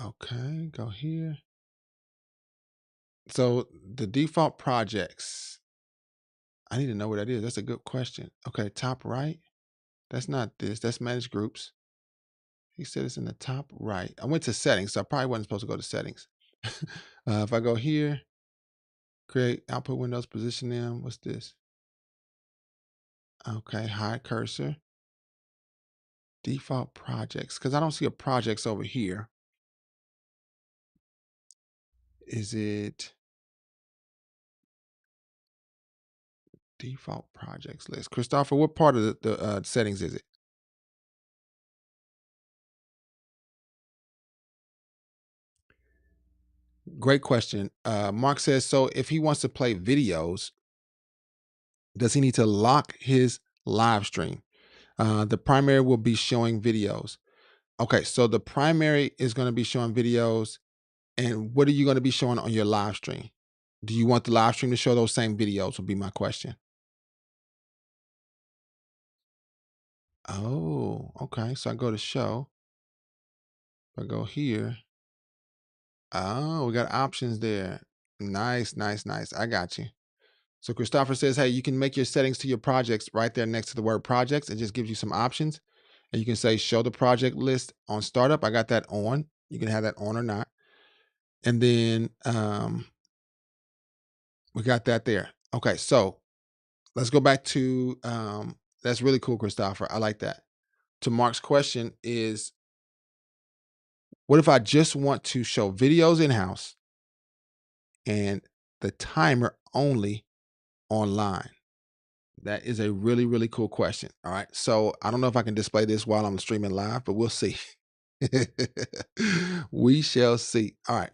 Okay, go here. So the default projects, I need to know what that is. That's a good question. Okay, top right. That's not this. That's manage groups. He said it's in the top right. I went to settings, so I probably wasn't supposed to go to settings. If I go here, create output windows, position them. What's this? Okay, hide cursor. Default projects, because I don't see a projects over here. Is it default projects list? Christopher, what part of the settings is it? Great question. Mark says, so if he wants to play videos, does he need to lock his live stream? The primary will be showing videos. Okay, so the primary is going to be showing videos. And what are you going to be showing on your live stream? Do you want the live stream to show those same videos would be my question. Oh, okay. So I go to show. If I go here. Oh, we got options there. Nice, nice, nice. I got you. So Christopher says, hey, you can make your settings to your projects right there next to the word projects. It just gives you some options. And you can say, show the project list on startup. I got that on. You can have that on or not. And then we got that there. Okay, so let's go back to, that's really cool, Christopher. I like that. To Mark's question is, what if I just want to show videos in-house and the timer only online? That is a really, really cool question. All right. So I don't know if I can display this while I'm streaming live, but we'll see. We shall see. All right.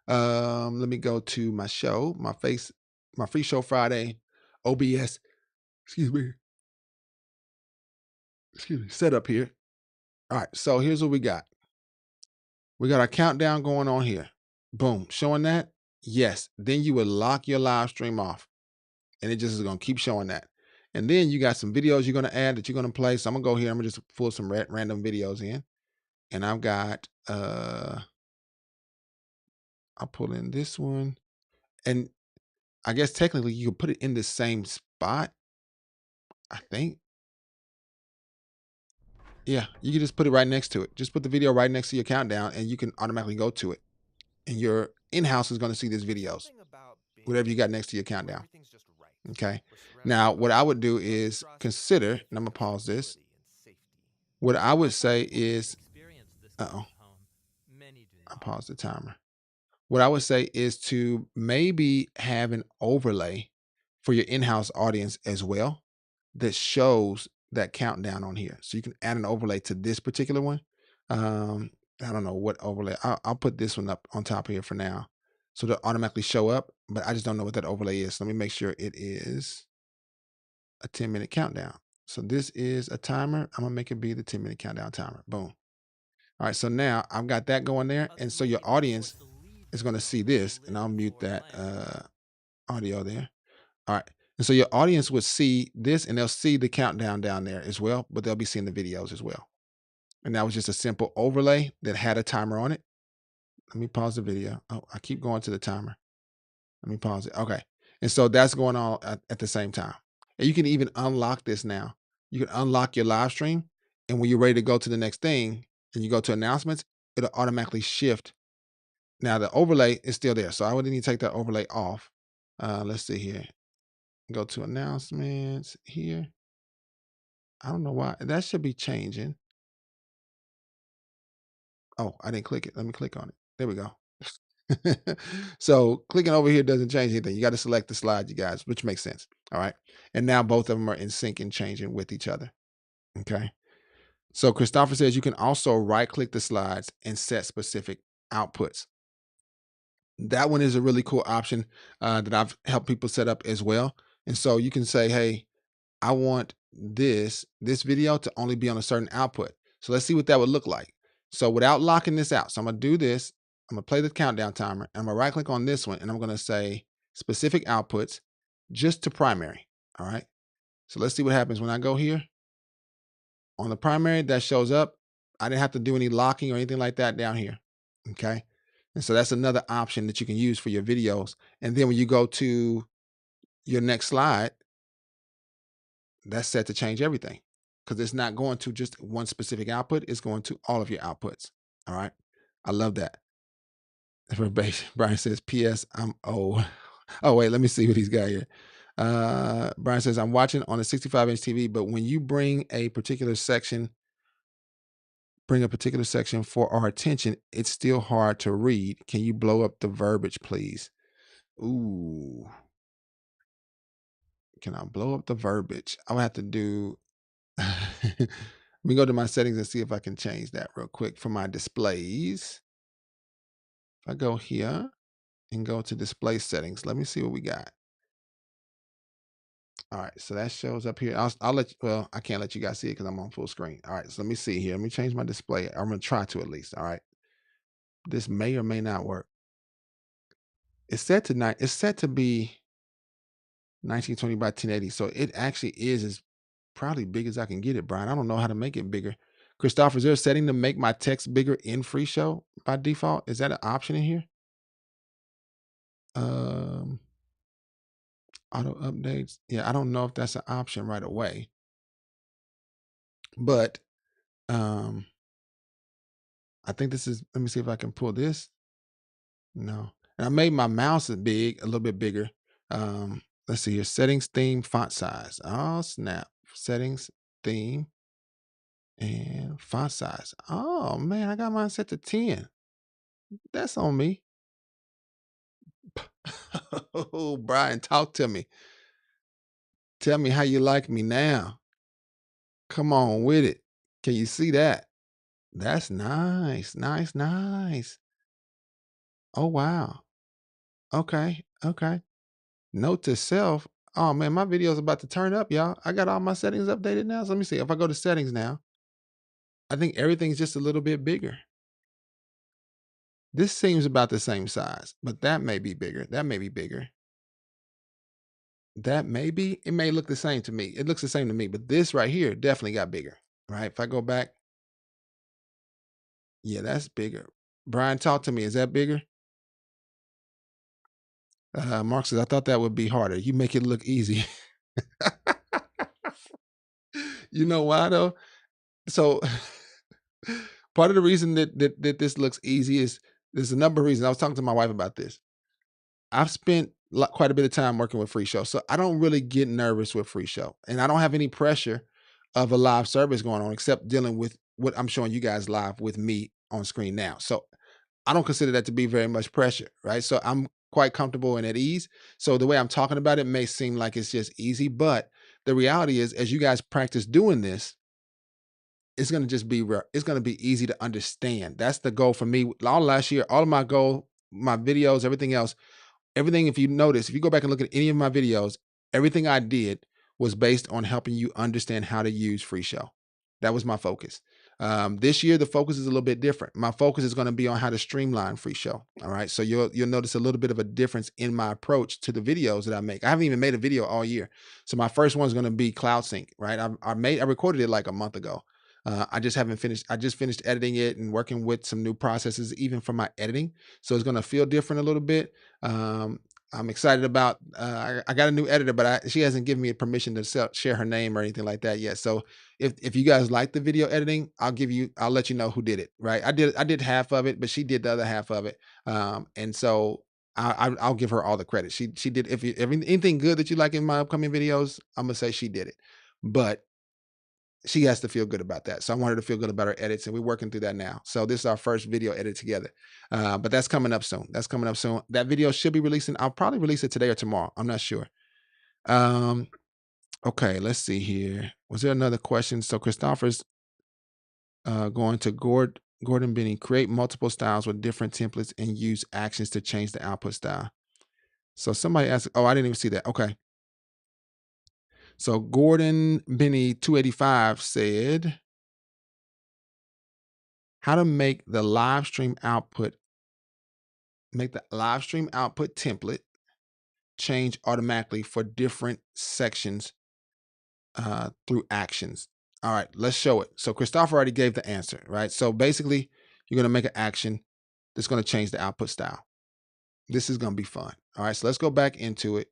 Let me go to my show, my FreeShow Friday, OBS, excuse me, setup here. All right. So here's what we got. We got our countdown going on here. Boom. Showing that. Yes. Then you would lock your live stream off. and it just is going to keep showing that. And then you got some videos you're going to add that you're going to play. So I'm going to go here. I'm going to just pull some random videos in. And I've got, I'll pull in this one. And I guess technically you can put it in the same spot, I think. Yeah, you can just put it right next to it. Just put the video right next to your countdown and you can automatically go to it. And your in-house is going to see these videos, whatever you got next to your countdown. Okay. Now, what I would do is consider, and I'm going to pause this. What I would say is, I paused the timer. What I would say is to maybe have an overlay for your in-house audience as well that shows that countdown on here. So you can add an overlay to this particular one. I don't know what overlay. I'll put this one up on top here for now. So they'll automatically show up, but I just don't know what that overlay is. Let me make sure it is a 10-minute countdown. So this is a timer. I'm gonna make it be the 10-minute countdown timer. Boom. All right, so now I've got that going there. And so your audience is gonna see this, and I'll mute that audio there. All right. And so your audience would see this and they'll see the countdown down there as well, but they'll be seeing the videos as well. And that was just a simple overlay that had a timer on it. Let me pause the video. Oh, I keep going to the timer. Let me pause it. Okay. And so that's going on at the same time. And you can even unlock this now. You can unlock your live stream. And when you're ready to go to the next thing and you go to announcements, it'll automatically shift. Now the overlay is still there. So I would need to take that overlay off. Let's see here. Go to announcements here. I don't know why. That should be changing. Oh, I didn't click it. Let me click on it. There we go. So clicking over here doesn't change anything. You got to select the slide, you guys, which makes sense. All right. And now both of them are in sync and changing with each other. Okay. So Christopher says you can also right click the slides and set specific outputs. That one is a really cool option that I've helped people set up as well. And so you can say, hey, I want this video to only be on a certain output. So let's see what that would look like. So without locking this out, so I'm gonna do this. I'm gonna play the countdown timer. And I'm gonna right click on this one and I'm gonna say specific outputs just to primary. All right. So let's see what happens when I go here. On the primary that shows up. I didn't have to do any locking or anything like that down here. Okay. And so that's another option that you can use for your videos. And then when you go to your next slide, that's set to change everything because it's not going to just one specific output. It's going to all of your outputs. All right. I love that. Brian says, P.S. I'm old. Oh, wait, let me see what he's got here. Brian says, I'm watching on a 65-inch TV, but when you bring a particular section for our attention, it's still hard to read. Can you blow up the verbiage, please? Ooh. Can I blow up the verbiage? I'm gonna have to do, let me go to my settings and see if I can change that real quick for my displays. If I go here and go to display settings, let me see what we got. All right, so that shows up here. I'll let you, well, I can't let you guys see it because I'm on full screen. All right, so let me see here. Let me change my display. I'm gonna try to at least. All right. This may or may not work. It's set to be 1920 by 1080. So it actually is as probably big as I can get it, Brian. I don't know how to make it bigger. Christopher, is there a setting to make my text bigger in FreeShow by default? Is that an option in here? Auto updates. Yeah, I don't know if that's an option right away. But I think this is, let me see if I can pull this. No. And I made my mouse a little bit bigger. Let's see here. Settings, theme, font size. Oh, snap. Settings, theme, and font size. Oh, man, I got mine set to 10. That's on me. Oh, Brian, talk to me. Tell me how you like me now. Come on with it. Can you see that? That's nice. Nice, nice. Oh, wow. Okay. Okay. Note to self. Oh, man, my video is about to turn up, y'all. I got all my settings updated now. So let me see. If I go to settings now, I think everything's just a little bit bigger. This seems about the same size, but that may be bigger. That may be bigger. That maybe it may look the same to me. It looks the same to me, but this right here definitely got bigger, right? If I go back, yeah, that's bigger. Brian, talk to me. Is that bigger? Mark says, I thought that would be harder. You make it look easy. You know why though? So part of the reason that this looks easy is there's a number of reasons. I was talking to my wife about this. I've spent quite a bit of time working with Free Show, so I don't really get nervous with Free Show, and I don't have any pressure of a live service going on except dealing with what I'm showing you guys live with me on screen now. So I don't consider that to be very much pressure, right? So I'm quite comfortable and at ease. So the way I'm talking about it may seem like it's just easy, but the reality is, as you guys practice doing this, it's going to just be it's going to be easy to understand. That's the goal for me. All last year, all of my goal, my videos, everything else, everything, if you notice, if you go back and look at any of my videos, everything I did was based on helping you understand how to use Free Show. That was my focus. This year, the focus is a little bit different. My focus is going to be on how to streamline Free Show. All right. So you'll notice a little bit of a difference in my approach to the videos that I make. I haven't even made a video all year. So my first one is going to be Cloud Sync, right? I recorded it like a month ago. I just haven't finished. I just finished editing it and working with some new processes, even for my editing. So it's going to feel different a little bit. I'm excited about, I got a new editor, but she hasn't given me permission to share her name or anything like that yet. So if you guys like the video editing, I'll let you know who did it, right? I did half of it, but she did the other half of it. And so I'll give her all the credit. She did, if anything good that you like in my upcoming videos, I'm gonna say she did it, but she has to feel good about that. So I want her to feel good about her edits, and we're working through that now. So this is our first video edit together. But that's coming up soon. That's coming up soon. That video should be releasing. I'll probably release it today or tomorrow. I'm not sure. Okay, let's see here. Was there another question? So Christopher's going to Gordon Benny, create multiple styles with different templates and use actions to change the output style. So somebody asked, oh, I didn't even see that. Okay. So Gordon Benny 285 said, how to make the live stream output template change automatically for different sections through actions. All right, let's show it. So Christopher already gave the answer, right? So basically, you're going to make an action that's going to change the output style. This is going to be fun. All right, so let's go back into it.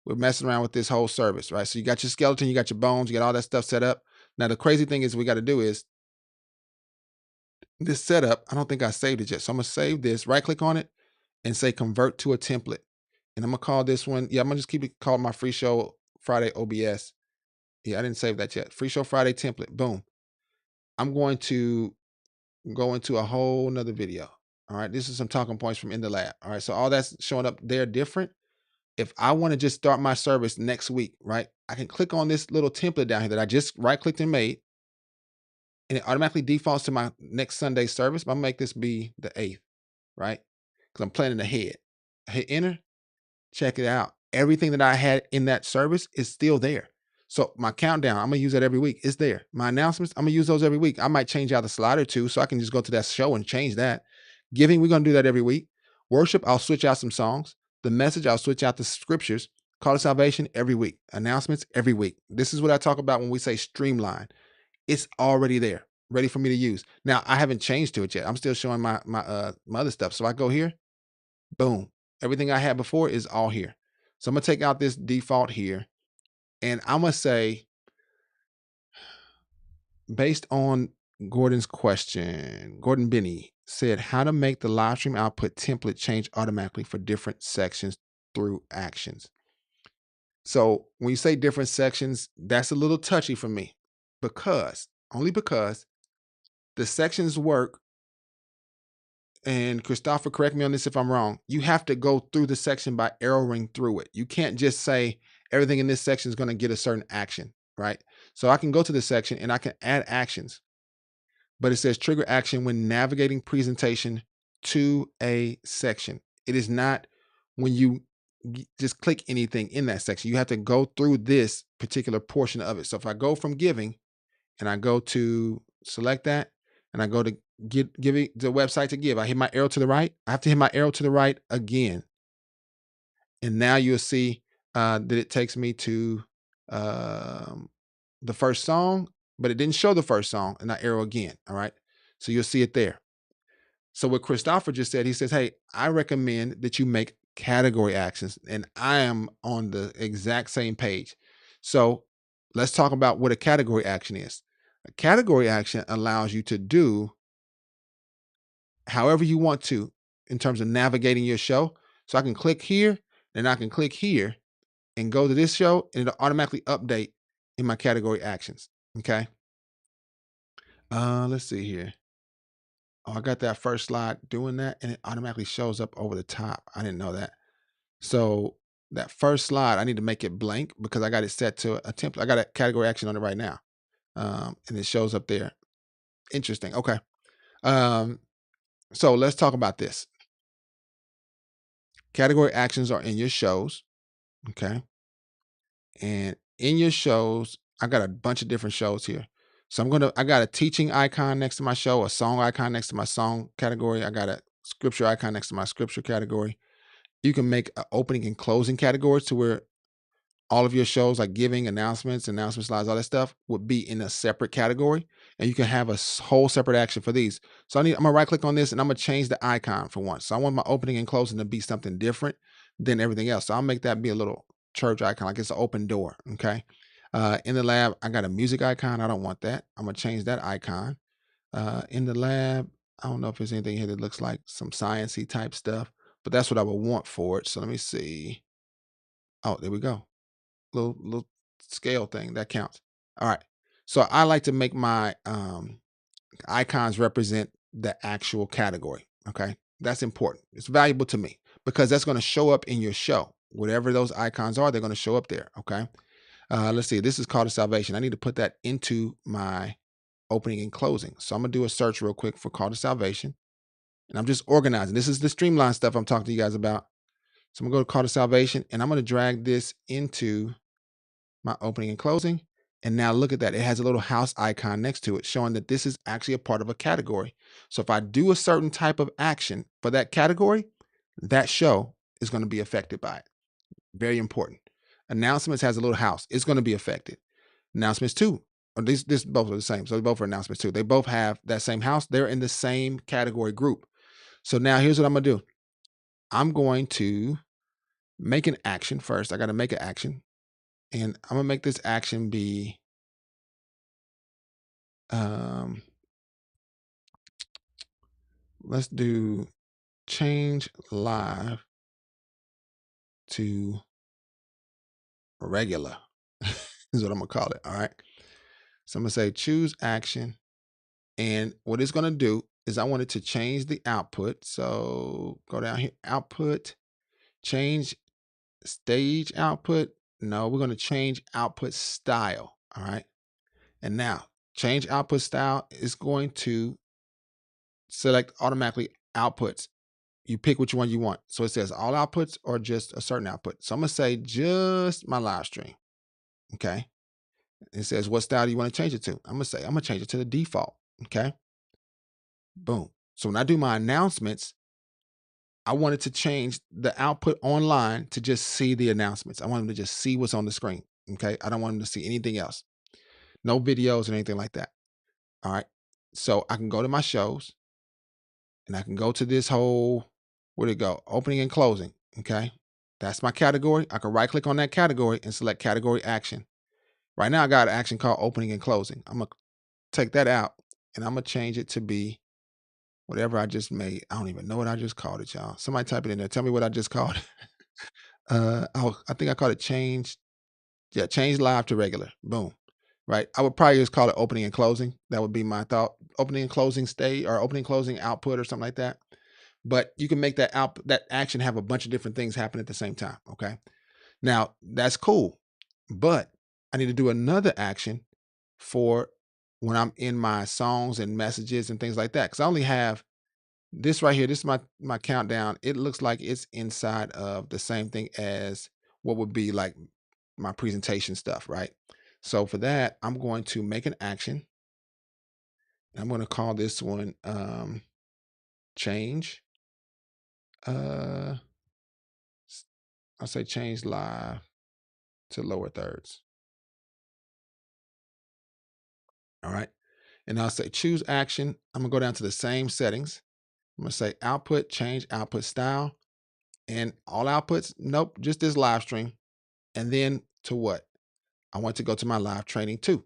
We're messing around with this whole service, right? So you got your skeleton, you got your bones, you got all that stuff set up. Now, the crazy thing is we got to do is this setup, I don't think I saved it yet. So I'm going to save this, right click on it and say convert to a template. And I'm going to call this one, I'm going to just keep it called my FreeShow Friday OBS. Yeah, I didn't save that yet. FreeShow Friday template, boom. I'm going to go into a whole nother video. All right, this is some talking points from In the Lab. All right, so all that's showing up there different. If I want to just start my service next week, right, I can click on this little template down here that I just right-clicked and made, and it automatically defaults to my next Sunday service. I'm going to make this be the 8th, right, because I'm planning ahead. I hit enter, check it out. Everything that I had in that service is still there. So my countdown, I'm going to use that every week. It's there. My announcements, I'm going to use those every week. I might change out the slide or two so I can just go to that show and change that. Giving, we're going to do that every week. Worship, I'll switch out some songs. The message, I'll switch out the scriptures. Call to salvation every week. Announcements every week. This is what I talk about when we say streamline. It's already there, ready for me to use. Now, I haven't changed to it yet. I'm still showing my other stuff. So I go here, boom. Everything I had before is all here. So I'm going to take out this default here. And I'm going to say, based on Gordon's question, Gordon Benny said how to make the live stream output template change automatically for different sections through actions. So when you say different sections, that's a little touchy for me only because the sections work, and Christopher, correct me on this if I'm wrong, you have to go through the section by arrowing through it. You can't just say everything in this section is going to get a certain action, right? So I can go to this section and I can add actions, but it says trigger action when navigating presentation to a section. It is not when you just click anything in that section. You have to go through this particular portion of it. So if I go from giving and I go to select that and I go to giving the website to give, I hit my arrow to the right. I have to hit my arrow to the right again. And now you'll see that it takes me to the first song, but it didn't show the first song, and I arrow again. All right. So you'll see it there. So what Christopher just said, he says, hey, I recommend that you make category actions. And I am on the exact same page. So let's talk about what a category action is. A category action allows you to do however you want to in terms of navigating your show. So I can click here, and I can click here and go to this show, and it'll automatically update in my category actions. Okay. Let's see here. Oh, I got that first slide doing that, and it automatically shows up over the top. I didn't know that. So that first slide, I need to make it blank because I got it set to a template. I got a category action on it right now. And it shows up there. Interesting. Okay. So let's talk about this. Category actions are in your shows. Okay. And in your shows, I got a bunch of different shows here. So I got a teaching icon next to my show, a song icon next to my song category. I got a scripture icon next to my scripture category. You can make an opening and closing categories to where all of your shows like giving, announcements, announcement slides, all that stuff would be in a separate category. And you can have a whole separate action for these. So I'm gonna right click on this and I'm gonna change the icon for once. So I want my opening and closing to be something different than everything else. So I'll make that be a little church icon, like it's an open door. Okay. In the lab, I got a music icon. I don't want that. I'm gonna change that icon. In the lab, I don't know if there's anything here that looks like some sciencey type stuff, but that's what I would want for it. So let me see. Oh, there we go. Little scale thing that counts. All right. So I like to make my icons represent the actual category. Okay. That's important. It's valuable to me because that's going to show up in your show. Whatever those icons are, they're going to show up there. Okay. Let's see. This is call to salvation. I need to put that into my opening and closing. So I'm going to do a search real quick for call to salvation. And I'm just organizing. This is the streamline stuff I'm talking to you guys about. So I'm going to go to call to salvation and I'm going to drag this into my opening and closing. And now look at that. It has a little house icon next to it showing that this is actually a part of a category. So if I do a certain type of action for that category, that show is going to be affected by it. Very important. Announcements has a little house. It's going to be affected. Announcements too. Or these both are the same. So they both are announcements too. They both have that same house. They're in the same category group. So now here's what I'm going to do. I'm going to make an action first. I got to make an action. And I'm going to make this action be, let's do change live to regular is what I'm going to call it. All right. So I'm going to say choose action. And what it's going to do is I want it to change the output. So go down here, output, change stage output. No, we're going to change output style. All right. And now change output style is going to select automatically outputs. You pick which one you want. So it says all outputs or just a certain output. So I'm going to say just my live stream. Okay. It says, what style do you want to change it to? I'm going to say, I'm going to change it to the default. Okay. Boom. So when I do my announcements, I wanted to change the output online to just see the announcements. I want them to just see what's on the screen. Okay. I don't want them to see anything else. No videos or anything like that. All right. So I can go to my shows and I can go to this whole, where'd it go? Opening and closing. Okay. That's my category. I can right click on that category and select category action. Right now I got an action called opening and closing. I'm going to take that out and I'm going to change it to be whatever I just made. I don't even know what I just called it, y'all. Somebody type it in there. Tell me what I just called it. I think I called it change. Yeah, change live to regular. Boom. Right. I would probably just call it opening and closing. That would be my thought. Opening and closing state or opening and closing output or something like that. But you can make that action have a bunch of different things happen at the same time. Okay. Now that's cool. But I need to do another action for when I'm in my songs and messages and things like that. Because I only have this right here. This is my countdown. It looks like it's inside of the same thing as what would be like my presentation stuff, right? So for that, I'm going to make an action. I'm going to call this one change. I'll say change live to lower thirds. All right. And I'll say choose action. I'm gonna go down to the same settings. I'm gonna say output, change output style, and all outputs. Nope, just this live stream. And then to what? I want to go to my live training too.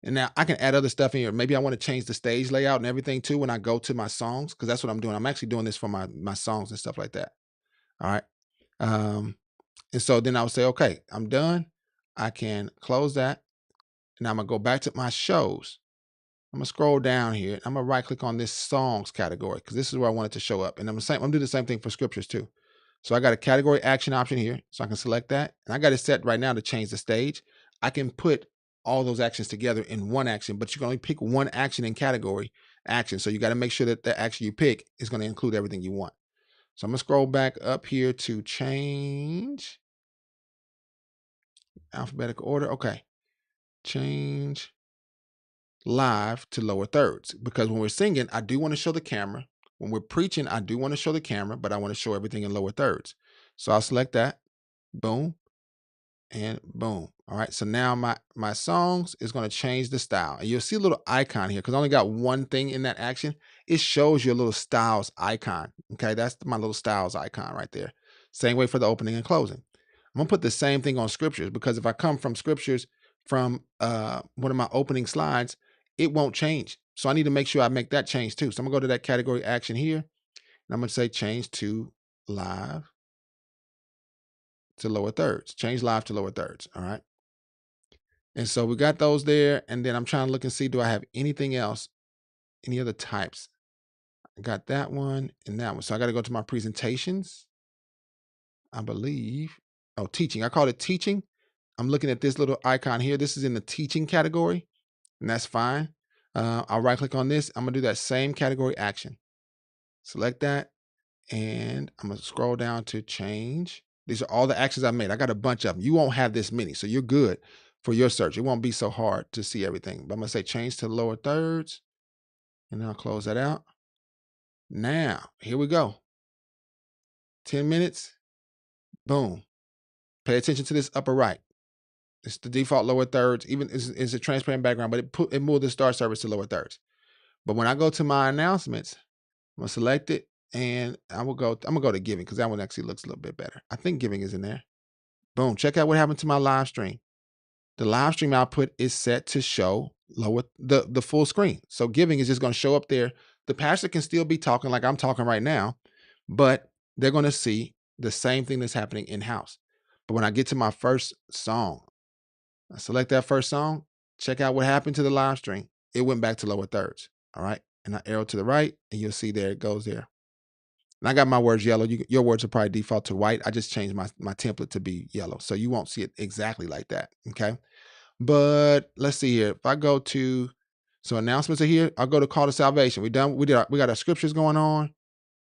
And now I can add other stuff in here. Maybe I want to change the stage layout and everything too when I go to my songs, because that's what I'm doing. I'm actually doing this for my songs and stuff like that. All right. And so then I'll say, okay, I'm done. I can close that. And I'm gonna go back to my shows. I'm gonna scroll down here. I'm gonna right click on this songs category because this is where I want it to show up. And I'm gonna do the same thing for scriptures too. So I got a category action option here. So I can select that. And I got it set right now to change the stage. I can put all those actions together in one action, but you can only pick one action in category action. So you got to make sure that the action you pick is going to include everything you want. So I'm gonna scroll back up here to change alphabetical order. Okay. Change live to lower thirds, because when we're singing, I do want to show the camera. When we're preaching, I do want to show the camera, but I want to show everything in lower thirds. So I'll select that. Boom. And boom. All right. So now my songs is going to change the style. And you'll see a little icon here because I only got one thing in that action. It shows you a little styles icon. Okay. That's my little styles icon right there. Same way for the opening and closing. I'm going to put the same thing on scriptures, because if I come from scriptures from one of my opening slides, it won't change. So I need to make sure I make that change too. So I'm gonna go to that category action here, and I'm gonna say change to live to lower thirds. Change live to lower thirds. All right. And so we got those there. And then I'm trying to look and see, do I have anything else? Any other types? I got that one and that one. So I got to go to my presentations. I believe. Oh, teaching. I call it teaching. I'm looking at this little icon here. This is in the teaching category, and that's fine. I'll right click on this. I'm gonna do that same category action. Select that, and I'm gonna scroll down to change. These are all the actions I made. I got a bunch of them. You won't have this many, so you're good for your search. It won't be so hard to see everything. But I'm gonna say change to lower thirds, and I'll close that out. Now, here we go. 10 minutes. Boom. Pay attention to this upper right. It's the default lower thirds. Even it's a transparent background, but it moved the start service to lower thirds. But when I go to my announcements, I'm gonna select it, and I'm gonna go to giving, because that one actually looks a little bit better. I think giving is in there. Boom. Check out what happened to my live stream. The live stream output is set to show lower the full screen. So giving is just gonna show up there. The pastor can still be talking like I'm talking right now, but they're gonna see the same thing that's happening in-house. But when I get to my first song, I select that first song, check out what happened to the live stream. It went back to lower thirds. All right. And I arrow to the right, and you'll see there it goes there. And I got my words yellow. Your words will probably default to white. I just changed my template to be yellow, so you won't see it exactly like that. Okay. But let's see here. If I go to, so announcements are here. I'll go to call to salvation. We got our scriptures going on.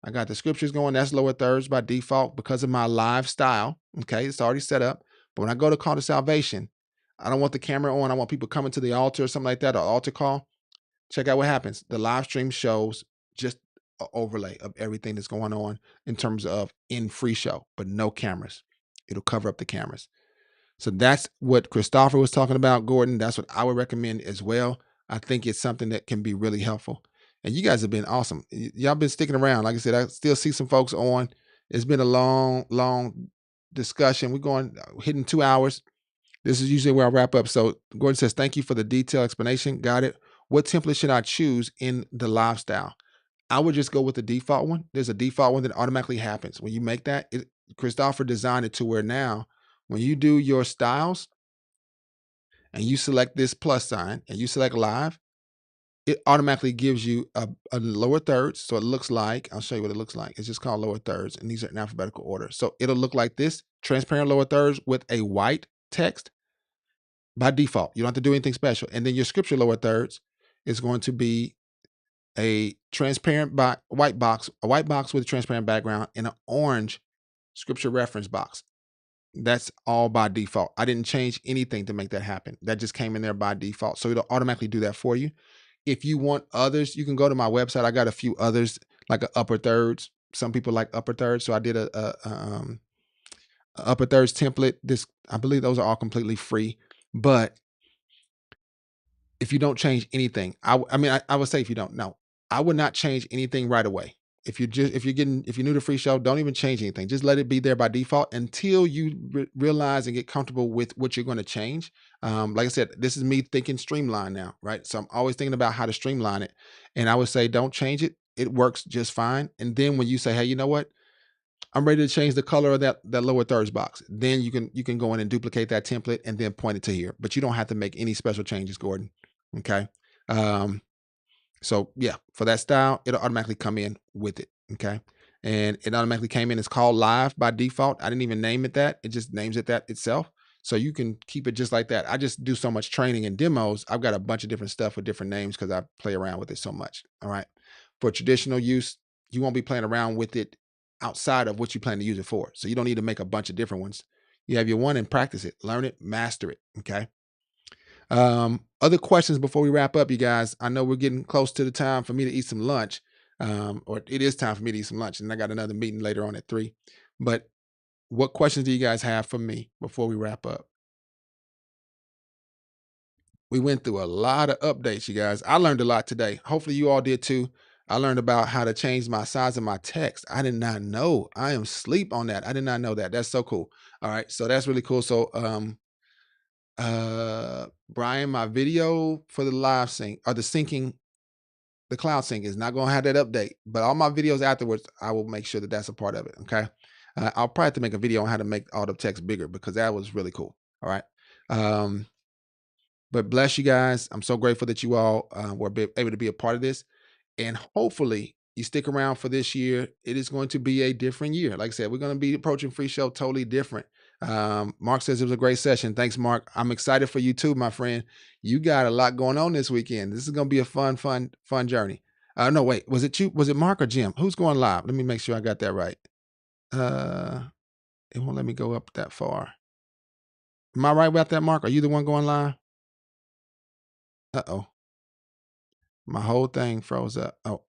I got the scriptures going. That's lower thirds by default because of my live style. Okay. It's already set up. But when I go to call to salvation, I don't want the camera on. I want people coming to the altar or something like that, or altar call. Check out what happens. The live stream shows just an overlay of everything that's going on in terms of in FreeShow, but no cameras. It'll cover up the cameras. So that's what Christopher was talking about, Gordon. That's what I would recommend as well. I think it's something that can be really helpful. And you guys have been awesome. Y'all been sticking around. Like I said, I still see some folks on. It's been a long discussion. We're hitting 2 hours. This is usually where I wrap up. So Gordon says, thank you for the detailed explanation. Got it. What template should I choose in the live style? I would just go with the default one. There's a default one that automatically happens. When you make that, Christopher designed it to where now, when you do your styles and you select this plus sign and you select live, it automatically gives you a lower thirds. So it looks like, I'll show you what it looks like. It's just called lower thirds, and these are in alphabetical order. So it'll look like this, transparent lower thirds with a white text by default. You don't have to do anything special. And then your scripture lower thirds is going to be a transparent white box with a transparent background, and an orange scripture reference box. That's all by default. I didn't change anything to make that happen. That just came in there by default. So it'll automatically do that for you. If you want others, you can go to my website. I got a few others, like a upper thirds. Some people like upper thirds. So I did a upper thirds template. This, I believe those are all completely free. But if you don't change anything, I would say if you don't know, I would not change anything right away. If you're new to free show, don't even change anything. Just let it be there by default until you realize and get comfortable with what you're going to change. Like I said, this is me thinking streamline now, right? So I'm always thinking about how to streamline it. And I would say, don't change it. It works just fine. And then when you say, hey, you know what? I'm ready to change the color of that lower thirds box. Then you can go in and duplicate that template and then point it to here. But you don't have to make any special changes, Gordon. Okay. So yeah, for that style, it'll automatically come in with it. Okay. And it automatically came in. It's called live by default. I didn't even name it that. It just names it that itself. So you can keep it just like that. I just do so much training and demos. I've got a bunch of different stuff with different names because I play around with it so much. All right. For traditional use, you won't be playing around with it outside of what you plan to use it for. So you don't need to make a bunch of different ones. You have your one and practice it, learn it, master it. Okay. Other questions before we wrap up, you guys. I know we're getting close to the time for me to eat some lunch. Or it is time for me to eat some lunch, and I got another meeting later on at 3. But what questions do you guys have for me before we wrap up? We went through a lot of updates, you guys. I learned a lot today. Hopefully you all did too. I learned about how to change my size of my text. I did not know. I am sleep on that. I did not know that. That's so cool. All right. So that's really cool. So Brian, my video for the live sync or the syncing, the cloud sync is not going to have that update, but all my videos afterwards, I will make sure that that's a part of it. Okay. I'll probably have to make a video on how to make all the text bigger because that was really cool. All right. But bless you guys. I'm so grateful that you all were able to be a part of this. And hopefully you stick around for this year. It is going to be a different year. Like I said, we're going to be approaching Free Show totally different. Mark says it was a great session. Thanks, Mark. I'm excited for you too, my friend. You got a lot going on this weekend. This is going to be a fun journey. No, wait, was it you? Was it Mark or Jim? Who's going live? Let me make sure I got that right. It won't let me go up that far. Am I right about that, Mark? Are you the one going live? Uh-oh. My whole thing froze up. Oh.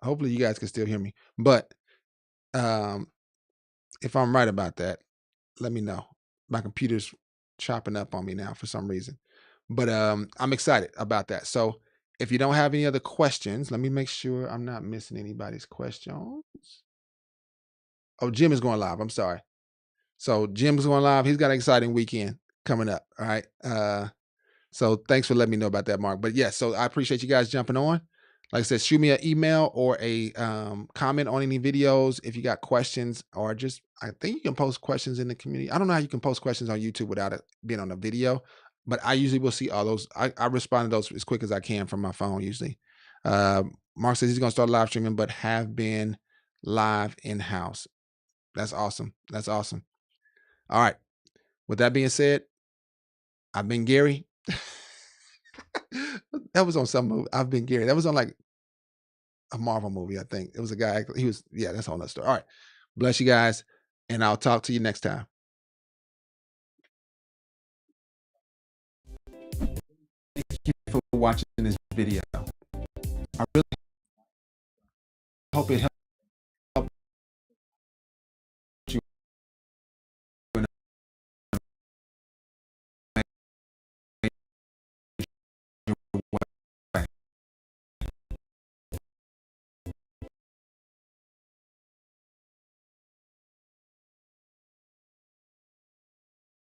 Hopefully you guys can still hear me. But if I'm right about that, let me know. My computer's chopping up on me now for some reason. But I'm excited about that. So if you don't have any other questions, let me make sure I'm not missing anybody's questions. Oh, Jim is going live. I'm sorry. So Jim's going live. He's got an exciting weekend coming up. All right. So thanks for letting me know about that, Mark. But yes, so I appreciate you guys jumping on. Like I said, shoot me an email or a comment on any videos if you got questions, or just, I think you can post questions in the community. I don't know how you can post questions on YouTube without it being on a video, but I usually will see all those. I respond to those as quick as I can from my phone usually. Mark says he's going to start live streaming, but have been live in-house. That's awesome. That's awesome. All right. With that being said, I've been Gary. That was on some movie. I've been Gary. That was on like a Marvel movie, I think. It was a guy. He was, yeah, that's a whole nother story. All right. Bless you guys. And I'll talk to you next time. Thank you for watching this video. I really